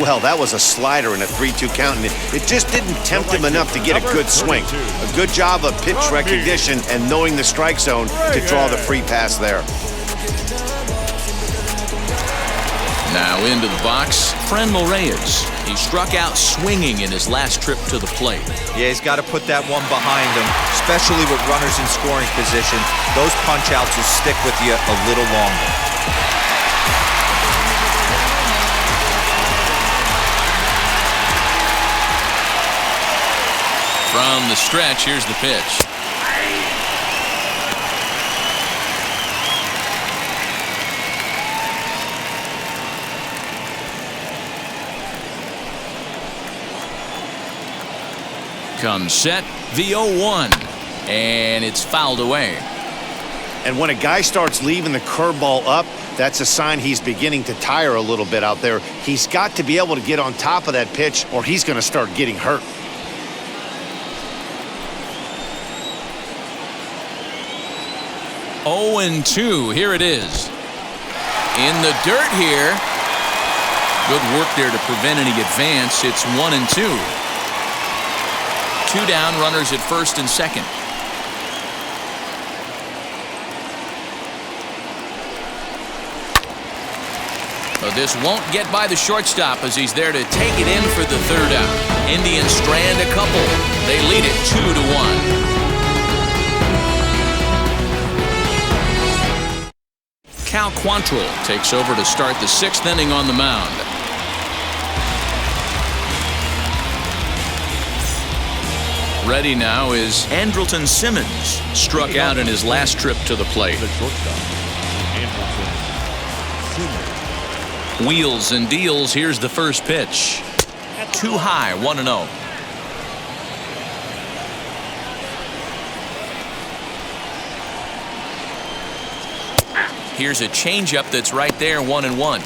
Well, that was a slider in a 3-2 count, and it just didn't tempt him enough to get a good swing. A good job of pitch recognition and knowing the strike zone to draw the free pass there. Now into the box, Franmil Reyes. He struck out swinging in his last trip to the plate. Yeah, he's got to put that one behind him, especially with runners in scoring position. Those punch-outs will stick with you a little longer. From the stretch, here's the pitch. Comes set, the 0-1, and it's fouled away. And when a guy starts leaving the curveball up, that's a sign he's beginning to tire a little bit out there. He's got to be able to get on top of that pitch or he's going to start getting hurt. Oh, and 2, here it is. In the dirt here. Good work there to prevent any advance. It's 1 and 2. 2 down, runners at first and second. But this won't get by the shortstop as he's there to take it in for the 3rd out. Indians strand a couple. They lead it 2-1. Cal Quantrill takes over to start the 6th inning on the mound. Ready now is Andrelton Simmons. Struck out in his last trip to the plate. The shortstop, Andrelton Simmons. Wheels and deals. Here's the first pitch. Too high, 1-0. Here's a changeup that's right there, 1-1.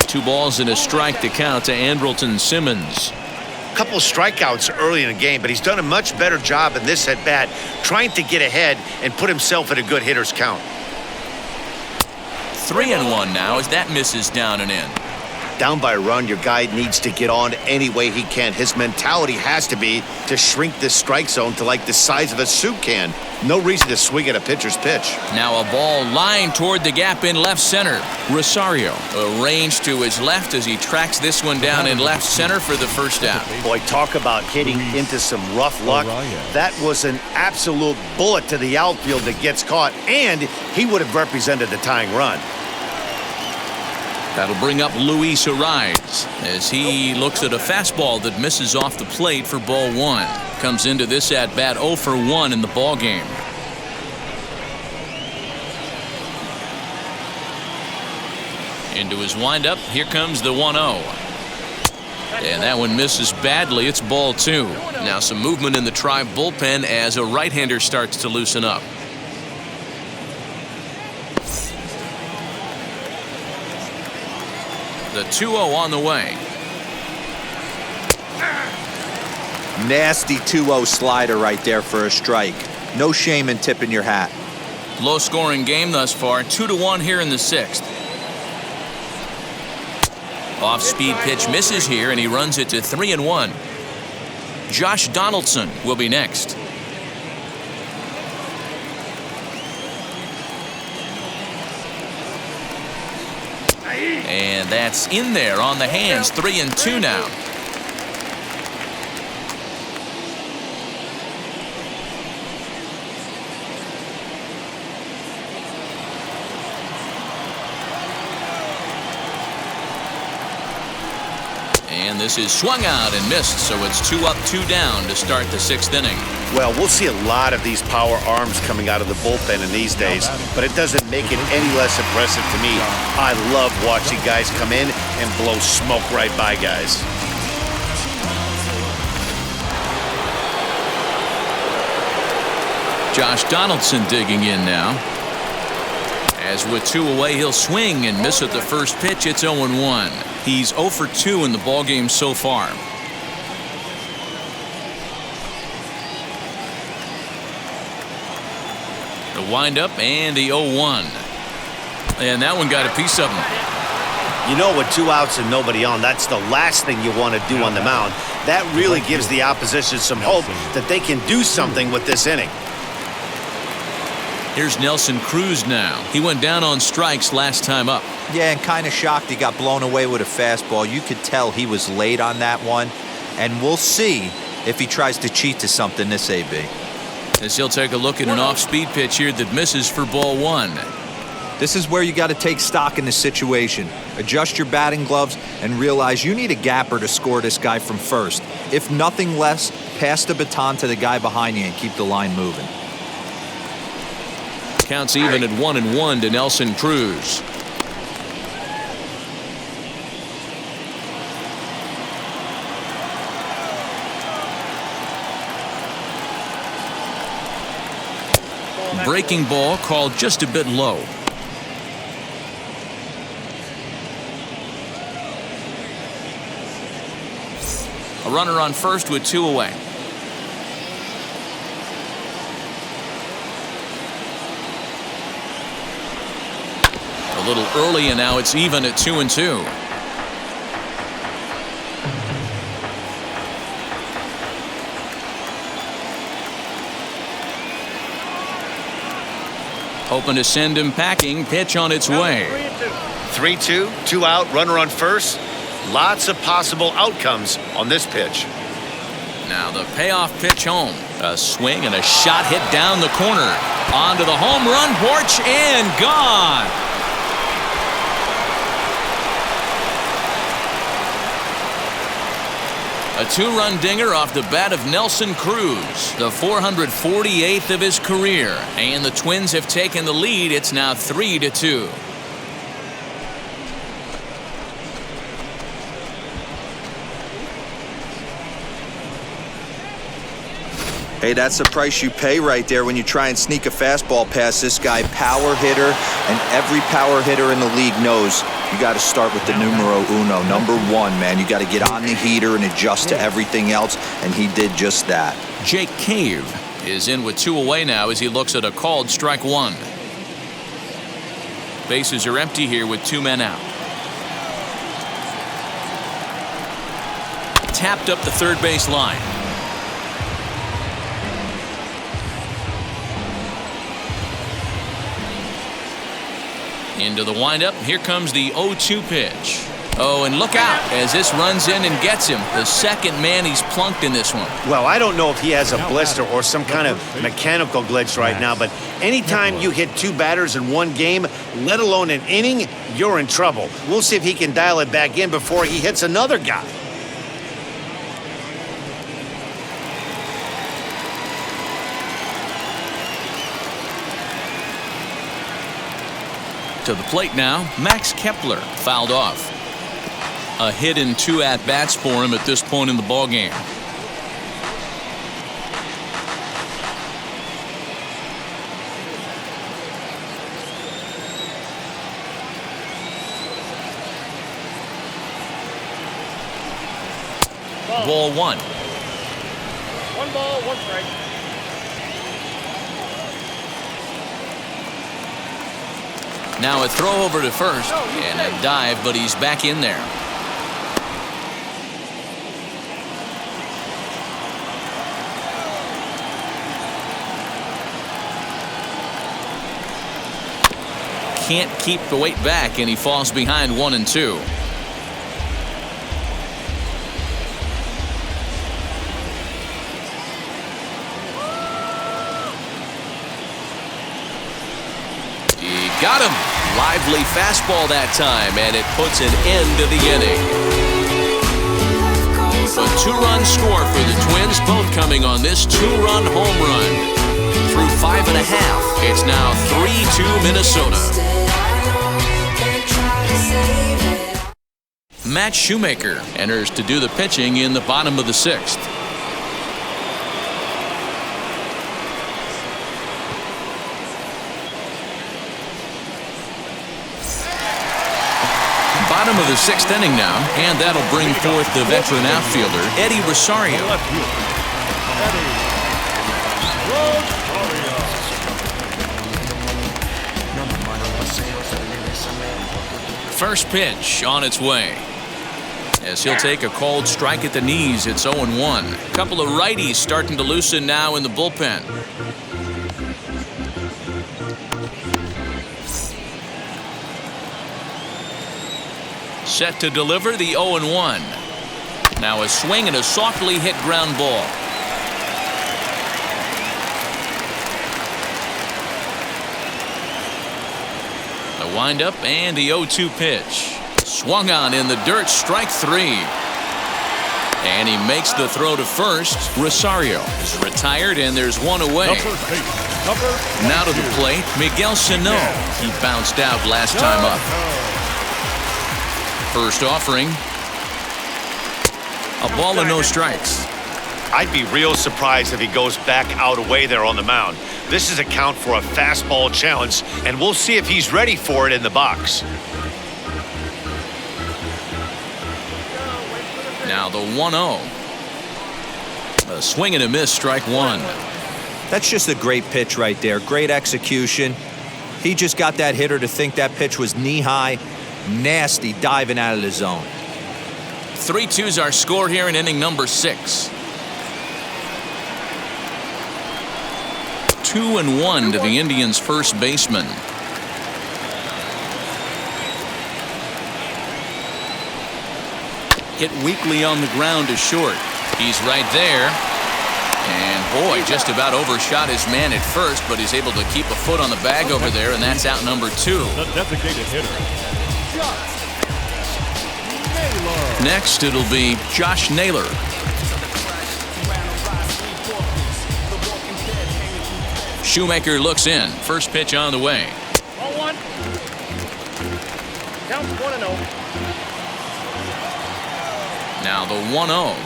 Two balls and a strike to count to Andrelton Simmons. A couple of strikeouts early in the game, but he's done a much better job in this at bat trying to get ahead and put himself in a good hitter's count. 3-1 now as that misses down and in. Down by a run, your guy needs to get on any way he can. His mentality has to be to shrink this strike zone to like the size of a soup can. No reason to swing at a pitcher's pitch. Now a ball lined toward the gap in left center. Rosario arranged to his left as he tracks this one down in left center for the 1st out. Boy, talk about hitting into some rough luck. That was an absolute bullet to the outfield that gets caught, and he would have represented the tying run. That'll bring up Luis Ariz as he looks at a fastball that misses off the plate for ball 1. Comes into this at bat 0 for 1 in the ball game. Into his windup, here comes the 1-0. And that one misses badly. It's ball 2. Now some movement in the Tribe bullpen as a right-hander starts to loosen up. The 2-0 on the way. Nasty 2-0 slider right there for a strike. No shame in tipping your hat. Low-scoring game thus far. 2-1 here in the 6th. Off-speed pitch misses here, and he runs it to 3-1. Josh Donaldson will be next. And that's in there on the hands. 3-2 now. And this is swung out and missed, so it's 2 up, 2 down to start the 6th inning. Well, we'll see a lot of these power arms coming out of the bullpen in these days, but it doesn't make it any less impressive to me. I love watching guys come in and blow smoke right by guys. Josh Donaldson digging in now. As with 2 away, he'll swing and miss at the first pitch. It's 0-1. He's 0 for 2 in the ballgame so far. The windup and the 0-1. And that one got a piece of him. You know, with 2 outs and nobody on, that's the last thing you want to do on the mound. That really gives the opposition some hope that they can do something with this inning. Here's Nelson Cruz now. He went down on strikes last time up. Yeah, and kind of shocked he got blown away with a fastball. You could tell he was late on that one. And we'll see if he tries to cheat to something this AB. As he'll take a look at an off-speed pitch here that misses for ball 1. This is where you got to take stock in the situation. Adjust your batting gloves and realize you need a gapper to score this guy from first. If nothing less, pass the baton to the guy behind you and keep the line moving. Counts even at 1-1 to Nelson Cruz. Breaking ball called just a bit low. A runner on first with 2 away. A little early, and now it's even at 2-2. Hoping to send him packing. Pitch on its way. 3-2, 2 out, runner on first. Lots of possible outcomes on this pitch. Now the payoff pitch home. A swing and a shot hit down the corner. Onto the home run porch and gone. A 2-run dinger off the bat of Nelson Cruz, the 448th of his career, and the Twins have taken the lead. It's now 3-2. Hey, that's the price you pay right there when you try and sneak a fastball past this guy. Power hitter, and every power hitter in the league knows you got to start with the numero uno, number 1, man. You got to get on the heater and adjust to everything else, and he did just that. Jake Cave is in with 2 away now as he looks at a called strike 1. Bases are empty here with 2 men out. Tapped up the third base line. Into the windup. Here comes the 0-2 pitch. Oh, and look out as this runs in and gets him. The second man he's plunked in this one. Well, I don't know if he has a blister or some kind of mechanical glitch right now, but anytime you hit 2 batters in one game, let alone an inning, you're in trouble. We'll see if he can dial it back in before he hits another guy. To the plate now, Max Kepler fouled off. A hit in 2 at-bats for him at this point in the ballgame. Ball 1. 1 ball, 1 strike. Now a throw over to first and a dive, but he's back in there. can't keep the weight back, and he falls behind 1-2. He got him. Lively fastball that time, and it puts an end to the inning. A 2-run score for the Twins, both coming on this 2-run home run. Through 5.5, it's now 3-2 Minnesota. Matt Shoemaker enters to do the pitching in the bottom of the 6th. Bottom of the 6th inning now, and that'll bring forth the veteran outfielder, Eddie Rosario. First pitch on its way. As he'll take a cold strike at the knees, it's 0-1. A couple of righties starting to loosen now in the bullpen. Set to deliver the 0-1. Now a swing and a softly hit ground ball. The windup and the 0-2 pitch. Swung on in the dirt, strike 3. And he makes the throw to first. Rosario is retired, and there's one away. Now to the plate, Miguel Sano. He bounced out last time up. First offering. A ball and no strikes. I'd be real surprised if he goes back out away there on the mound. This is a count for a fastball challenge, and we'll see if he's ready for it in the box. Now the 1-0. A swing and a miss, strike 1. That's just a great pitch right there. Great execution. He just got that hitter to think that pitch was knee-high. Nasty diving out of the zone. 3-2's our score here in inning number 6. 2-1 to the Indians' first baseman. Hit weakly on the ground to short. He's right there. And boy, just about overshot his man at first, but he's able to keep a foot on the bag over there, and that's out number 2. The designated hitter. Next, it'll be Josh Naylor. Shoemaker looks in. First pitch on the way. 0-1. Count 1-0. Now the 1-0.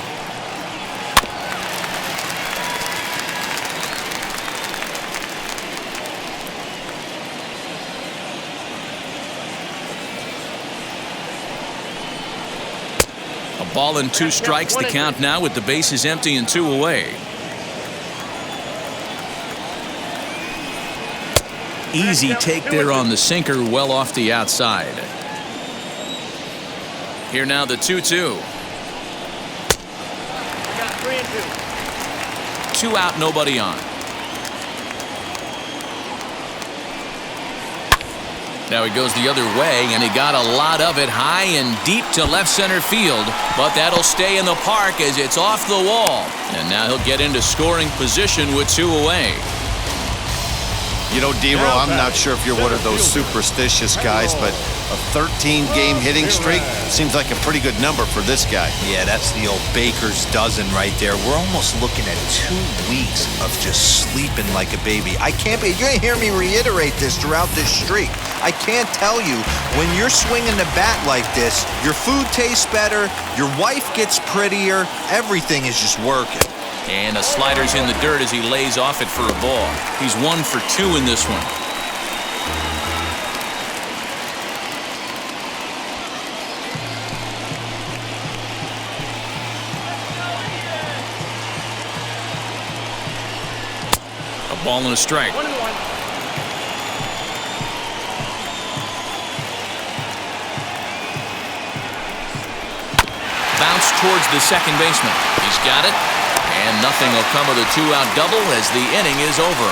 A ball and 2 strikes, the count now with the bases empty and 2 away. Easy take there on the sinker, well off the outside. Here now the 2-2. 2 out, nobody on. Now he goes the other way, and he got a lot of it high and deep to left center field, but that'll stay in the park as it's off the wall. And now he'll get into scoring position with 2 away. You know, D-Row, I'm not sure if you're one of those superstitious guys, but a 13-game hitting streak seems like a pretty good number for this guy. Yeah, that's the old baker's dozen right there. We're almost looking at 2 weeks of just sleeping like a baby. You're going to hear me reiterate this throughout this streak. I can't tell you, when you're swinging the bat like this, your food tastes better, your wife gets prettier, everything is just working. And a slider's in the dirt as he lays off it for a ball. He's 1 for 2 in this one. A ball and a strike. 1-1. Bounce towards the second baseman. He's got it. And nothing will come of the 2-out double as the inning is over.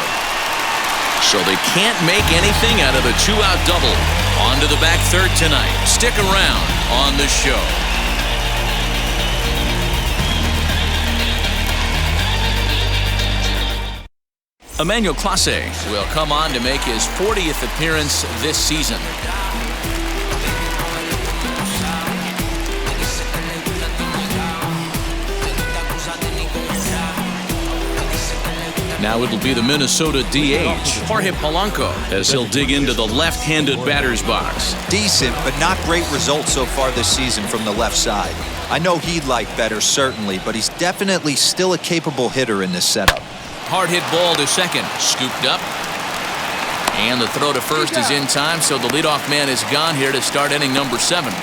so they can't make anything out of a 2-out double. On to the back third tonight. Stick around on the show. Emmanuel Clase will come on to make his 40th appearance this season. Now it'll be the Minnesota DH, Jorge Polanco, as he'll dig into the left-handed batter's box. Decent, but not great results so far this season from the left side. I know he'd like better, certainly, but he's definitely still a capable hitter in this setup. Hard hit ball to second, scooped up. And the throw to first is in time, so the leadoff man is gone here to start inning number 7. The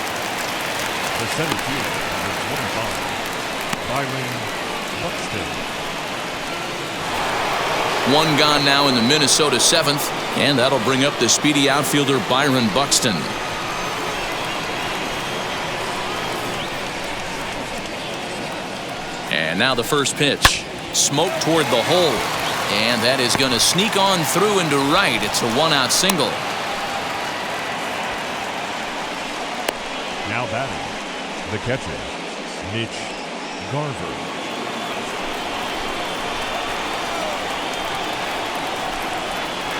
center fielder, number 25, Byron Buxton. One gone now in the Minnesota 7th, and that'll bring up the speedy outfielder Byron Buxton. And now the first pitch. Smoke toward the hole, and that is going to sneak on through into right. It's a 1-out single. Now batting, the catcher, Mitch Garver.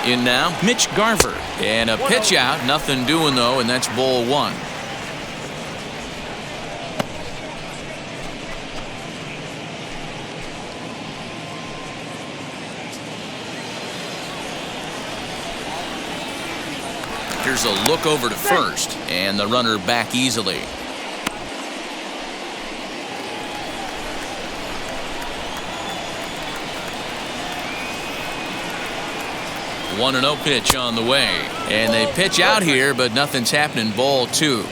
In now, Mitch Garver. And a pitch out. Nothing doing, though, and that's ball 1. Here's a look over to first, and the runner back easily. One 1-0 pitch on the way, and they pitch out here, but nothing's happening. Ball 2.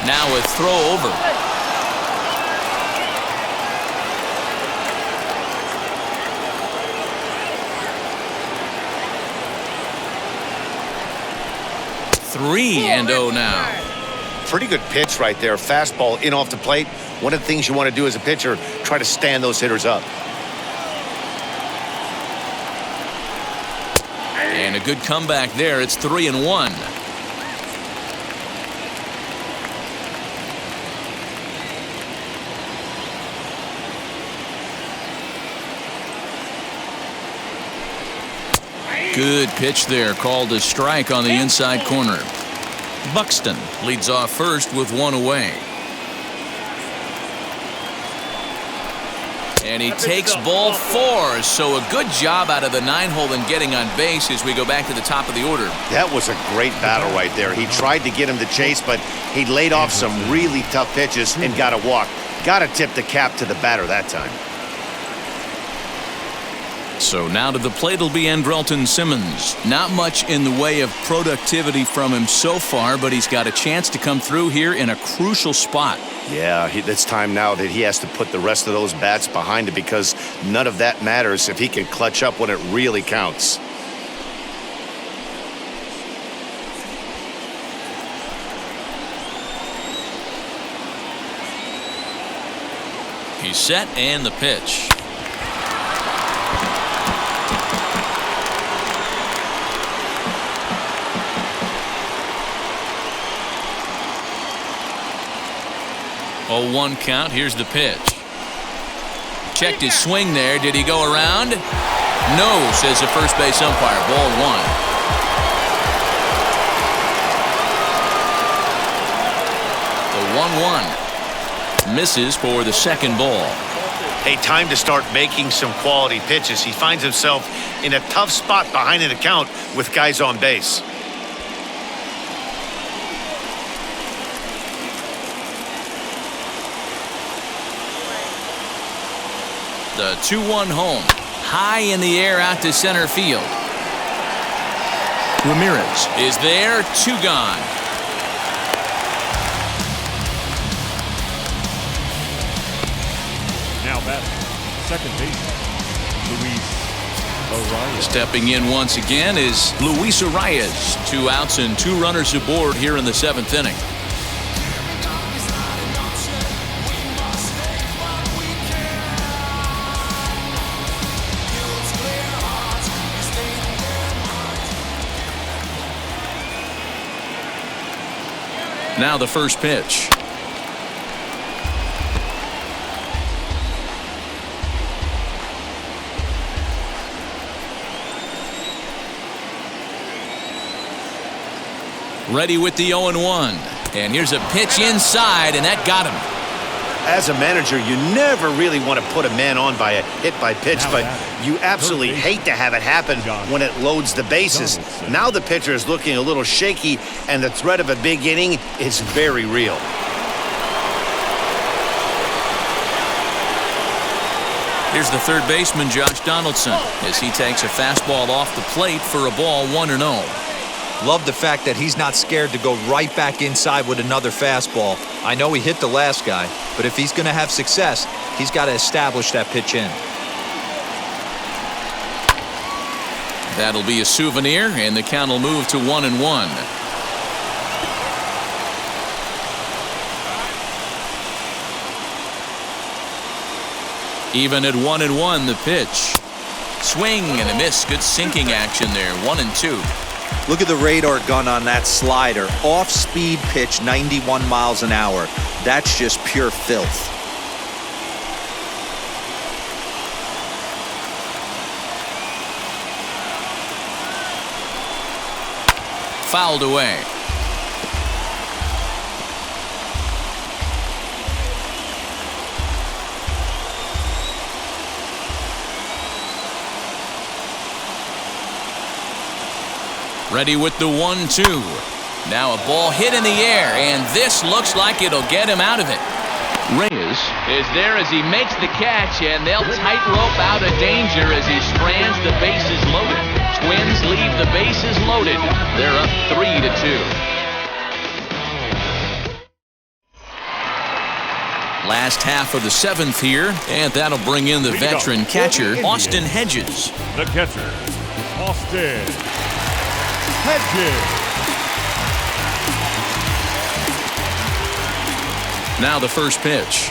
Now a throw over. Three and 0 now. Pretty good pitch right there. Fastball in off the plate. One of the things you want to do as a pitcher, try to stand those hitters up. And a good comeback there. It's 3-1. Good pitch there, called a strike on the inside corner. Buxton leads off first with 1 away. And he takes ball 4, so a good job out of the 9-hole in getting on base as we go back to the top of the order. That was a great battle right there. He tried to get him to chase, but he laid off some really tough pitches and got a walk. Got to tip the cap to the batter that time. So now to the plate will be Andrelton Simmons. Not much in the way of productivity from him so far, but he's got a chance to come through here in a crucial spot. Yeah, it's time now that he has to put the rest of those bats behind it, because none of that matters if he can clutch up when it really counts. He's set, and the pitch. Oh, 1 count. Here's the pitch. Checked his swing there. Did he go around? No, says the first base umpire. Ball 1. The 1-1. Misses for the second ball. Hey, time to start making some quality pitches. He finds himself in a tough spot behind an account with guys on base. The 2-1 home. High in the air out to center field. Ramirez is there. 2 gone. Now batting, second baseman, Luis Arias. Stepping in once again is Luis Arias. 2 outs and 2 runners aboard here in the 7th inning. Now the first pitch. Ready with the 0-1. And here's a pitch inside, and that got him. As a manager, you never really want to put a man on by a hit by pitch, but you absolutely hate to have it happen when it loads the bases. Now the pitcher is looking a little shaky, and the threat of a big inning is very real. Here's the third baseman, Josh Donaldson, as he takes a fastball off the plate for a ball 1-0. Love the fact that he's not scared to go right back inside with another fastball. I know he hit the last guy, but if he's going to have success, he's got to establish that pitch in. That'll be a souvenir, and the count will move to 1-1. Even at 1-1, the pitch. Swing and a miss. Good sinking action there. 1-2. Look at the radar gun on that slider. Off-speed pitch, 91 miles an hour. That's just pure filth. Fouled away. Ready with the 1-2. Now a ball hit in the air, and this looks like it'll get him out of it. Reyes is there as he makes the catch, and they'll tightrope out of danger as he strands the bases loaded. Twins leave the bases loaded. They're up 3-2. Last half of the seventh here, and that'll bring in the veteran catcher, Austin Hedges. The catcher, Austin Hedges. Now the first pitch.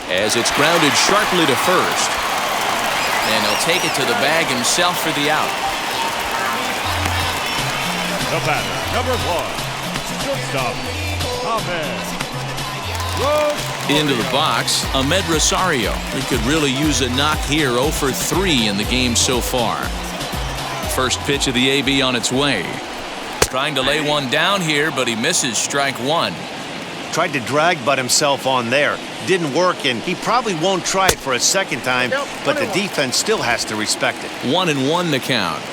As it's grounded sharply to first. And he'll take it to the bag himself for the out. The batter, number 1, shortstop, Into the box, Ahmed Rosario. He could really use a knock here. 0 for 3 in the game so far. First pitch of the AB on its way. Trying to lay one down here, but he misses strike one. Tried to drag Bud himself on there. Didn't work, and he probably won't try it for a second time, but the defense still has to respect it. 1-1 the count.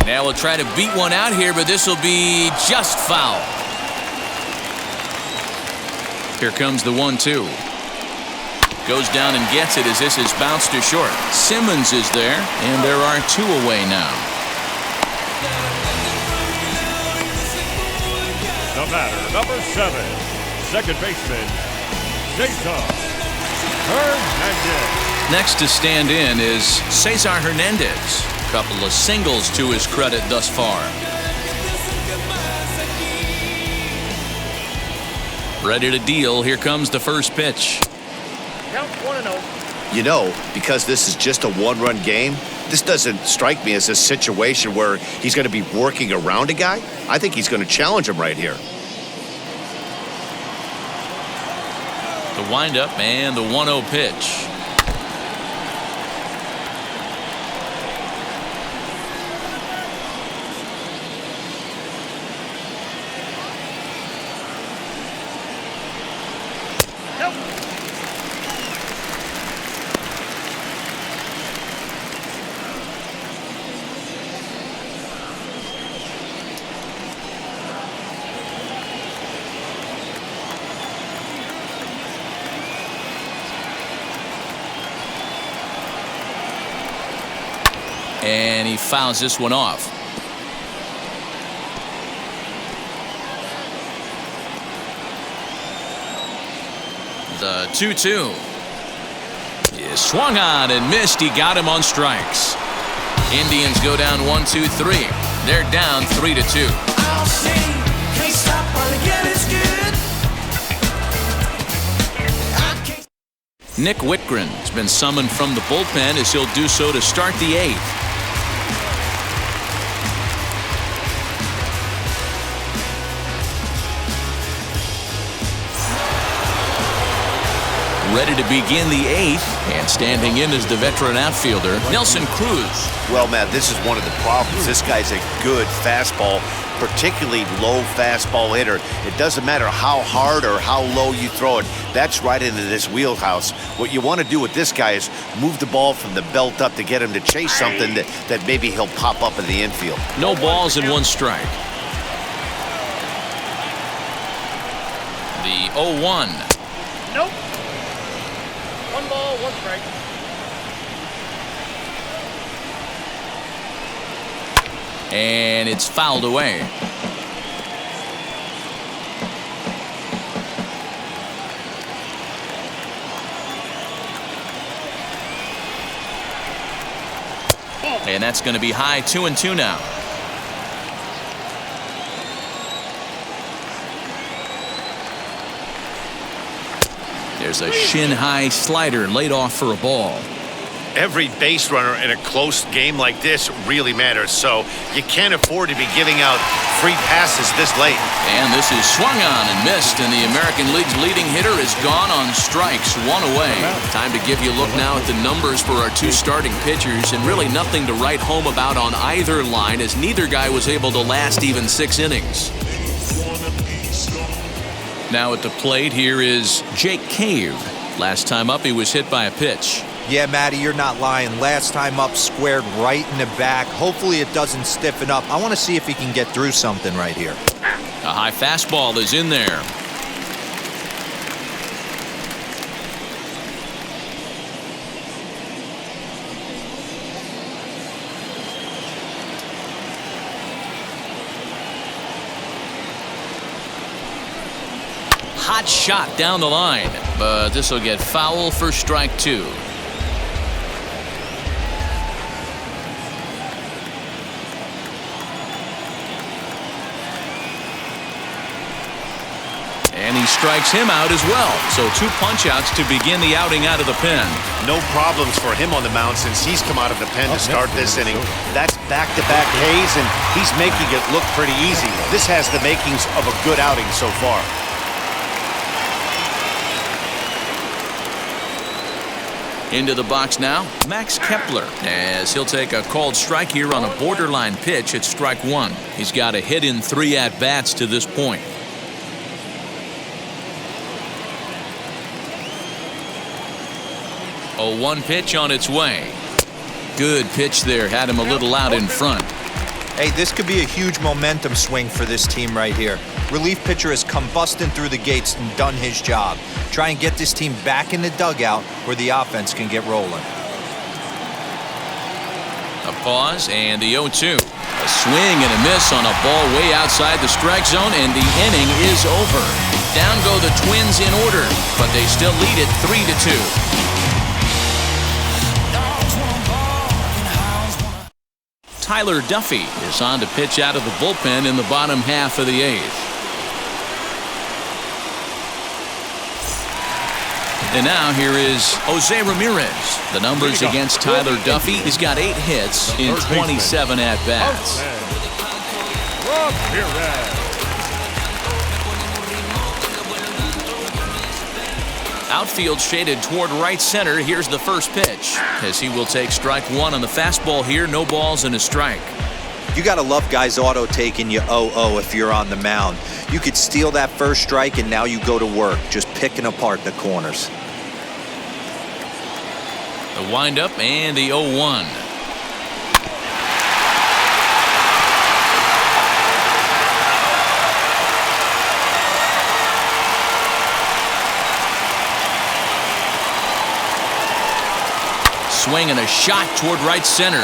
Now we'll try to beat one out here, but this will be just foul. Here comes the 1-2. Goes down and gets it as this is bounced to short. Simmons is there, and there are 2 away now. The batter, number 7, second baseman, Cesar Hernandez. Next to stand in is Cesar Hernandez. A couple of singles to his credit thus far. Ready to deal. Here comes the first pitch. Count 1-0. You know, because this is just a one-run game, this doesn't strike me as a situation where he's going to be working around a guy. I think he's going to challenge him right here. The windup and the 1-0 pitch. And he fouls this one off. The 2-2 is swung on and missed. He got him on strikes. Indians go down 1-2-3. They're down 3-2. Nick Whitgren has been summoned from the bullpen as he'll do so to start the 8th. ready to begin the 8th, and standing in is the veteran outfielder, Nelson Cruz. Well, Matt, this is one of the problems. This guy's a good fastball, particularly low fastball hitter. It doesn't matter how hard or how low you throw it. That's right into this wheelhouse. What you want to do with this guy is move the ball from the belt up to get him to chase something that maybe he'll pop up in the infield. No balls and 1 strike. The 0-1. Nope. 1 ball, 1 strike. And it's fouled away. And that's going to be high, 2-2 now. There's a shin-high slider laid off for a ball. Every base runner in a close game like this really matters, so you can't afford to be giving out free passes this late. And this is swung on and missed, and the American League's leading hitter is gone on strikes, 1 away. Time to give you a look now at the numbers for our 2 starting pitchers, and really nothing to write home about on either line, as neither guy was able to last even 6 innings. Now at the plate, here is Jake Cave. Last time up, he was hit by a pitch. Yeah, Matty, you're not lying. Last time up, squared right in the back. Hopefully it doesn't stiffen up. I want to see if he can get through something right here. A high fastball is in there. Hot shot down the line, but this will get foul for strike 2. And he strikes him out as well. So 2 punch-outs to begin the outing out of the pen. No problems for him on the mound since he's come out of the pen to start this inning. That's back-to-back Ks, and he's making it look pretty easy. This has the makings of a good outing so far. Into the box now, Max Kepler, as he'll take a called strike here on a borderline pitch at strike 1. He's got a hit in 3 at-bats to this point. 0-1 pitch on its way. Good pitch there, had him a little out in front. Hey, this could be a huge momentum swing for this team right here. Relief pitcher has come busting through the gates and done his job. Try and get this team back in the dugout where the offense can get rolling. A pause and the 0-2. A swing and a miss on a ball way outside the strike zone, and the inning is over. Down go the Twins in order, but they still lead it 3-2. Tyler Duffy is on to pitch out of the bullpen in the bottom half of the 8th. And now here is Jose Ramirez. The numbers against Tyler Duffy. He's got 8 hits in 27 at-bats. Outfield shaded toward right center. Here's the first pitch, as he will take strike 1 on the fastball here. No balls and a strike. You got to love guys auto taking you 0-0 if you're on the mound. You could steal that first strike and now you go to work, just picking apart the corners. The windup and the 0-1. Swing and a shot toward right center.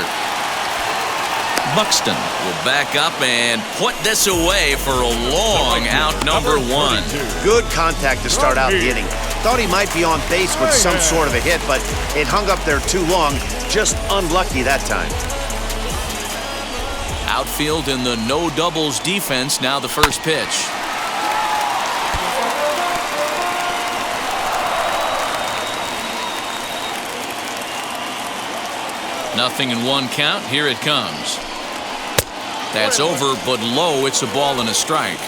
Buxton will back up and put this away for a long out, number 1. Good contact to start out the inning. Thought he might be on base with some sort of a hit, but it hung up there too long. Just unlucky that time. Outfield in the no doubles defense. Now the first pitch. Nothing in 1 count. Here it comes. That's over, but low. It's a ball and a strike.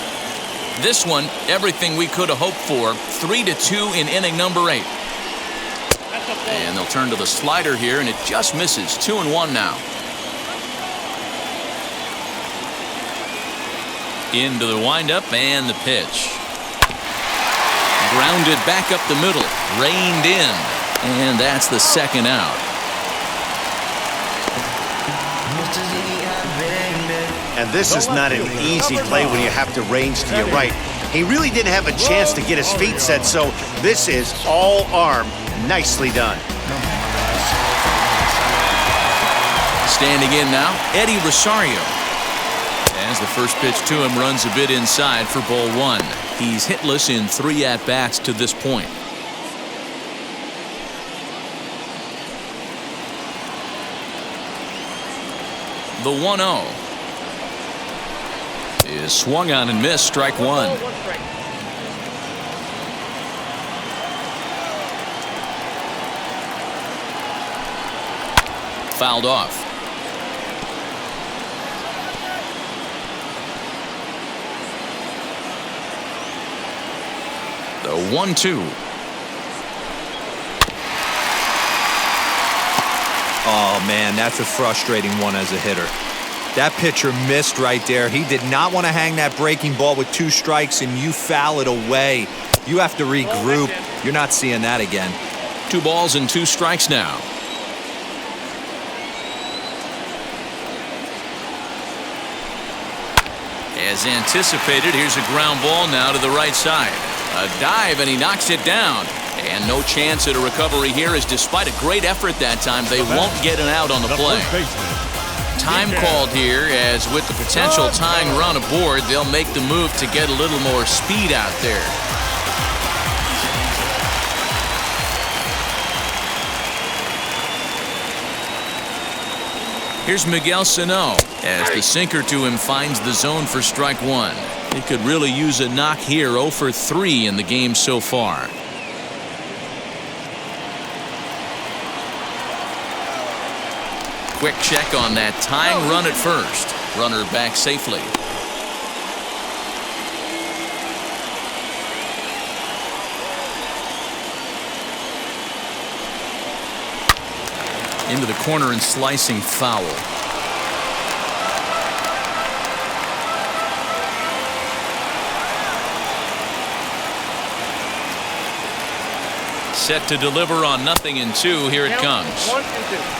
This one, everything we could have hoped for. 3-2 in inning number 8. And they'll turn to the slider here, and it just misses. 2-1 now. Into the windup and the pitch. Grounded back up the middle. Reined in. And that's the second out. And this is not an easy play when you have to range to your right. He really didn't have a chance to get his feet set, so this is all arm. Nicely done. Standing in now, Eddie Rosario. As the first pitch to him runs a bit inside for ball one. He's hitless in 3 at-bats to this point. The 1-0 is swung on and missed. Strike one. Fouled off. The 1-2. Oh, man, that's a frustrating one as a hitter. That pitcher missed right there. He did not want to hang that breaking ball with 2 strikes, and you foul it away. You have to regroup. You're not seeing that again. 2 balls and 2 strikes now. As anticipated, here's a ground ball now to the right side. A dive, and he knocks it down. And no chance at a recovery here, as despite a great effort that time, they won't get an out on the play. Time called here, as with the potential tying run aboard, they'll make the move to get a little more speed out there. Here's Miguel Sano, as the sinker to him finds the zone for strike one. He could really use a knock here. 0 for 3 in the game so far. Quick check on that tying run at first. Runner back safely. Into the corner and slicing foul. Set to deliver on 0-2. Here it comes. 1-2.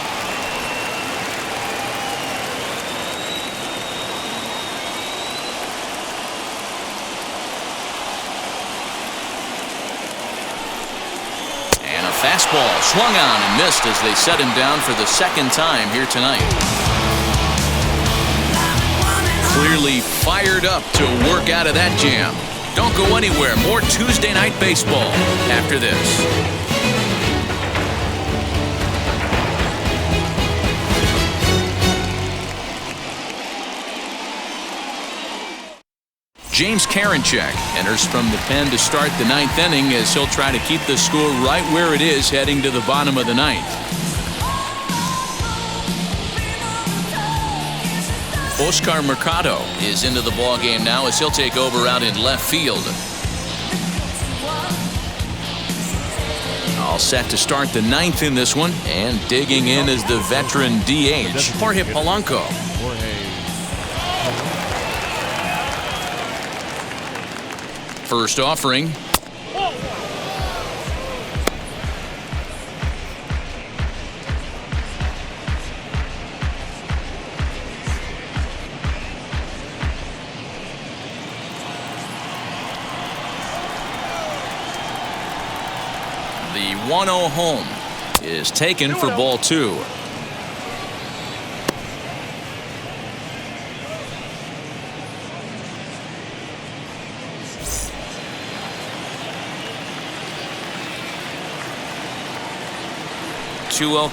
Fastball swung on and missed as they set him down for the second time here tonight. Clearly fired up to work out of that jam. Don't go anywhere. More Tuesday Night Baseball after this. James Karinchak enters from the pen to start the 9th inning, as he'll try to keep the score right where it is heading to the bottom of the 9th. Oscar Mercado is into the ballgame now, as he'll take over out in left field. All set to start the 9th in this one, and digging in is the veteran DH, Jorge Polanco. First offering. The 1-0 home is taken for ball 2.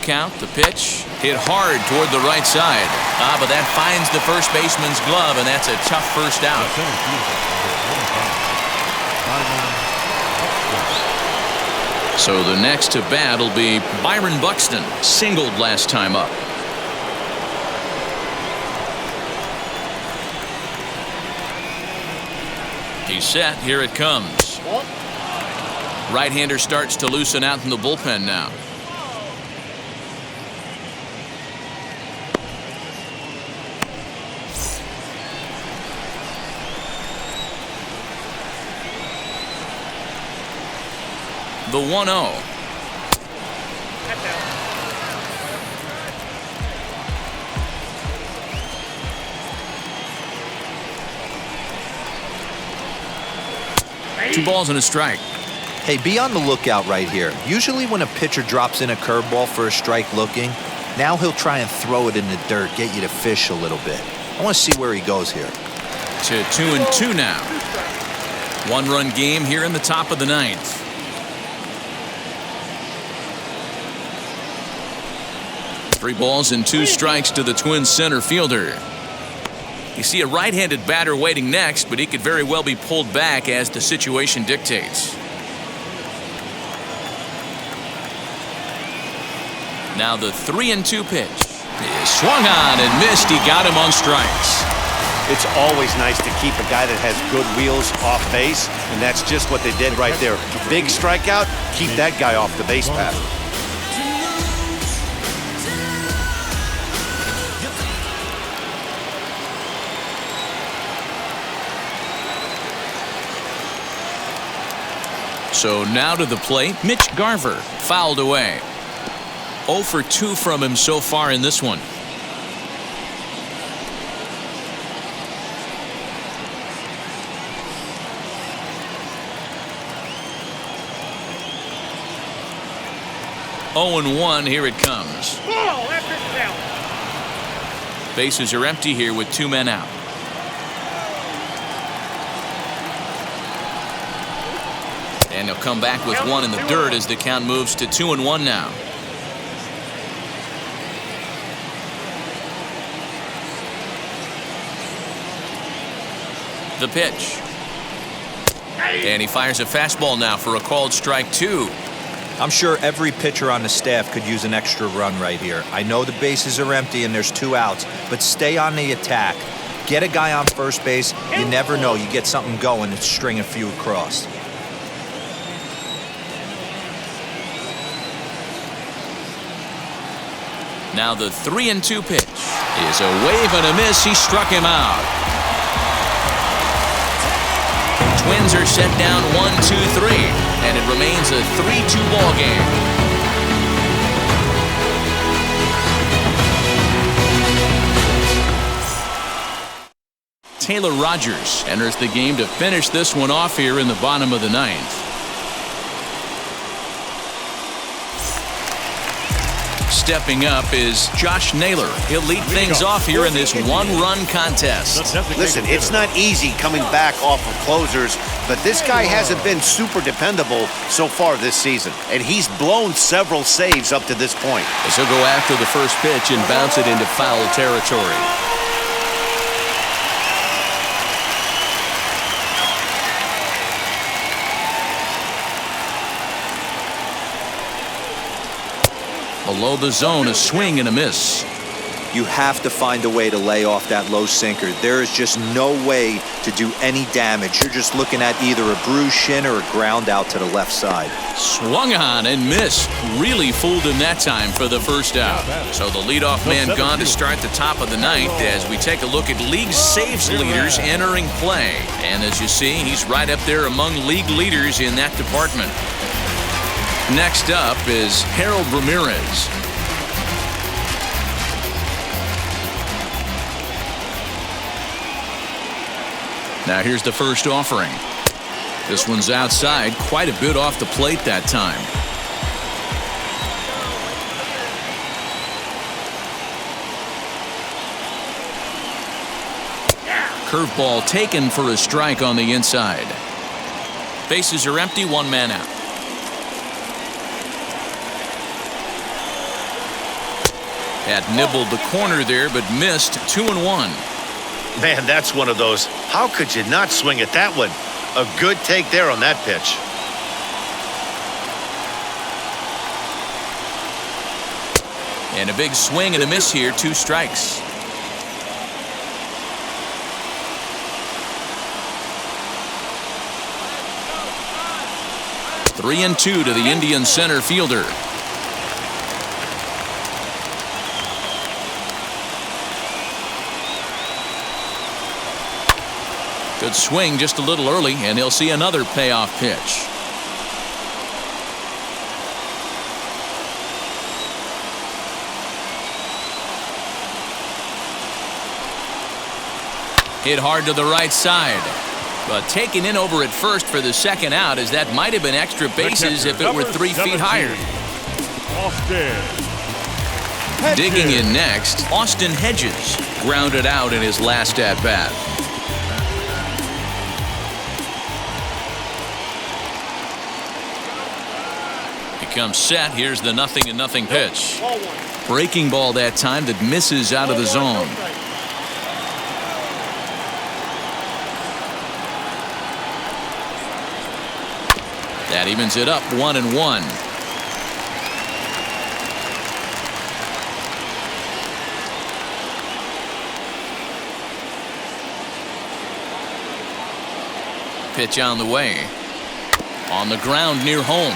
Count. The pitch hit hard toward the right side. But that finds the first baseman's glove, and that's a tough first out. So the next to bat will be Byron Buxton. Singled last time up. He's set. Here it comes. Right-hander starts to loosen out in the bullpen now. The 1-0. Two balls and a strike. Hey, be on the lookout right here. Usually when a pitcher drops in a curveball for a strike looking, now he'll try and throw it in the dirt, get you to fish a little bit. I want to see where he goes here. To 2-2 now. One-run game here in the top of the ninth. Three balls and two strikes to the Twins center fielder. You see a right-handed batter waiting next, but he could very well be pulled back as the situation dictates. Now the 3-2 pitch is swung on and missed. He got him on strikes. It's always nice to keep a guy that has good wheels off base, and that's just what they did right there. Big strikeout, keep that guy off the base path. So now to the plate, Mitch Garver, fouled away. 0 for 2 from him so far in this one. Oh, 0-1, here it comes. Ball, that pitch down. Bases are empty here with 2 men out. And he'll come back with 1 in the dirt as the count moves to 2-1 now. The pitch. And he fires a fastball now for a called strike 2. I'm sure every pitcher on the staff could use an extra run right here. I know the bases are empty and there's 2 outs, but stay on the attack. Get a guy on first base. You never know. You get something going and string a few across. Now the 3-2 pitch is a wave and a miss. He struck him out. Twins are set down 1-2-3, and it remains a 3-2 ball game. Taylor Rogers enters the game to finish this one off here in the bottom of the ninth. Stepping up is Josh Naylor. He'll lead things off here in this one-run contest. Listen, it's not easy coming back off of closers, but this guy hasn't been super dependable so far this season, and he's blown several saves up to this point. As he'll go after the first pitch and bounce it into foul territory. Below the zone, a swing and a miss. You have to find a way to lay off that low sinker. There is just no way to do any damage. You're just looking at either a bruised shin or a ground out to the left side. Swung on and missed. Really fooled him that time for the first out. So the leadoff man gone to start the top of the ninth as we take a look at league saves leaders entering play. And as you see, he's right up there among league leaders in that department. Next up is Harold Ramirez. Now here's the first offering. This one's outside, quite a bit off the plate that time. Curveball taken for a strike on the inside. Bases are empty, 1 man out. Had nibbled the corner there, but missed. 2-1. Man, that's one of those. How could you not swing at that one? A good take there on that pitch. And a big swing and a miss here. 2 strikes. Three and 2 to the Indian center fielder. Good swing just a little early, and he'll see another payoff pitch. Hit hard to the right side. But taken in over at first for the second out, as that might have been extra bases if it were 3 feet higher. Digging in next, Austin Hedges grounded out in his last at-bat. He comes set. Here's the 0-0 pitch. Breaking ball that time that misses out of the zone. That evens it up 1-1. Pitch on the way. On the ground near home.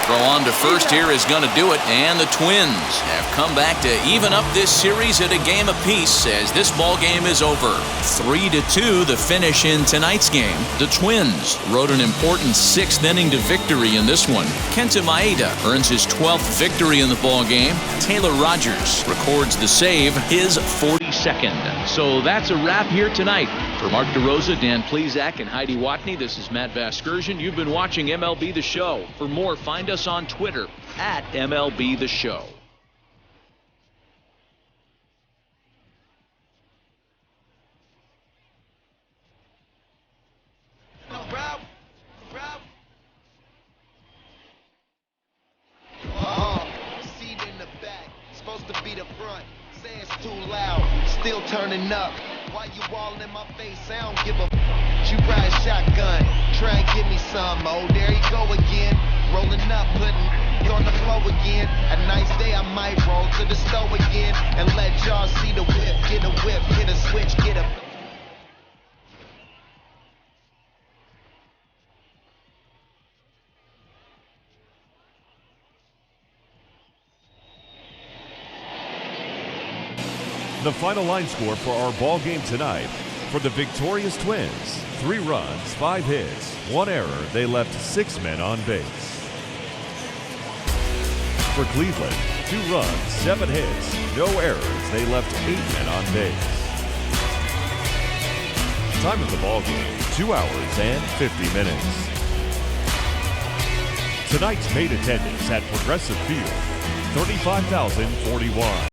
Throw on to first here is going to do it, and the Twins have come back to even up this series at a game apiece as this ball game is over. 3-2 the finish in tonight's game. The Twins rode an important 6th inning to victory in this one. Kenta Maeda earns his 12th victory in the ball game. Taylor Rogers records the save, his 42nd. So that's a wrap here tonight. For Mark DeRosa, Dan Plesac, and Heidi Watney, this is Matt Vasgersian. You've been watching MLB The Show. For more, find us on Twitter at MLB The Show. Seat in the back, supposed to be the front. Say it's too loud, still turning up. Why you all in my face? I don't give a f. You ride shotgun, try and give me some. Oh, there you go again. Rolling up, putting it on the floor again. A nice day, I might roll to the stove again and let y'all see the whip. Get a whip, hit a switch, get a. The final line score for our ball game tonight. For the victorious Twins, 3 runs, 5 hits, 1 error. They left 6 men on base. For Cleveland, 2 runs, 7 hits, no errors. They left 8 men on base. Time of the ball game, 2 hours and 50 minutes. Tonight's main attendance at Progressive Field, 35,041.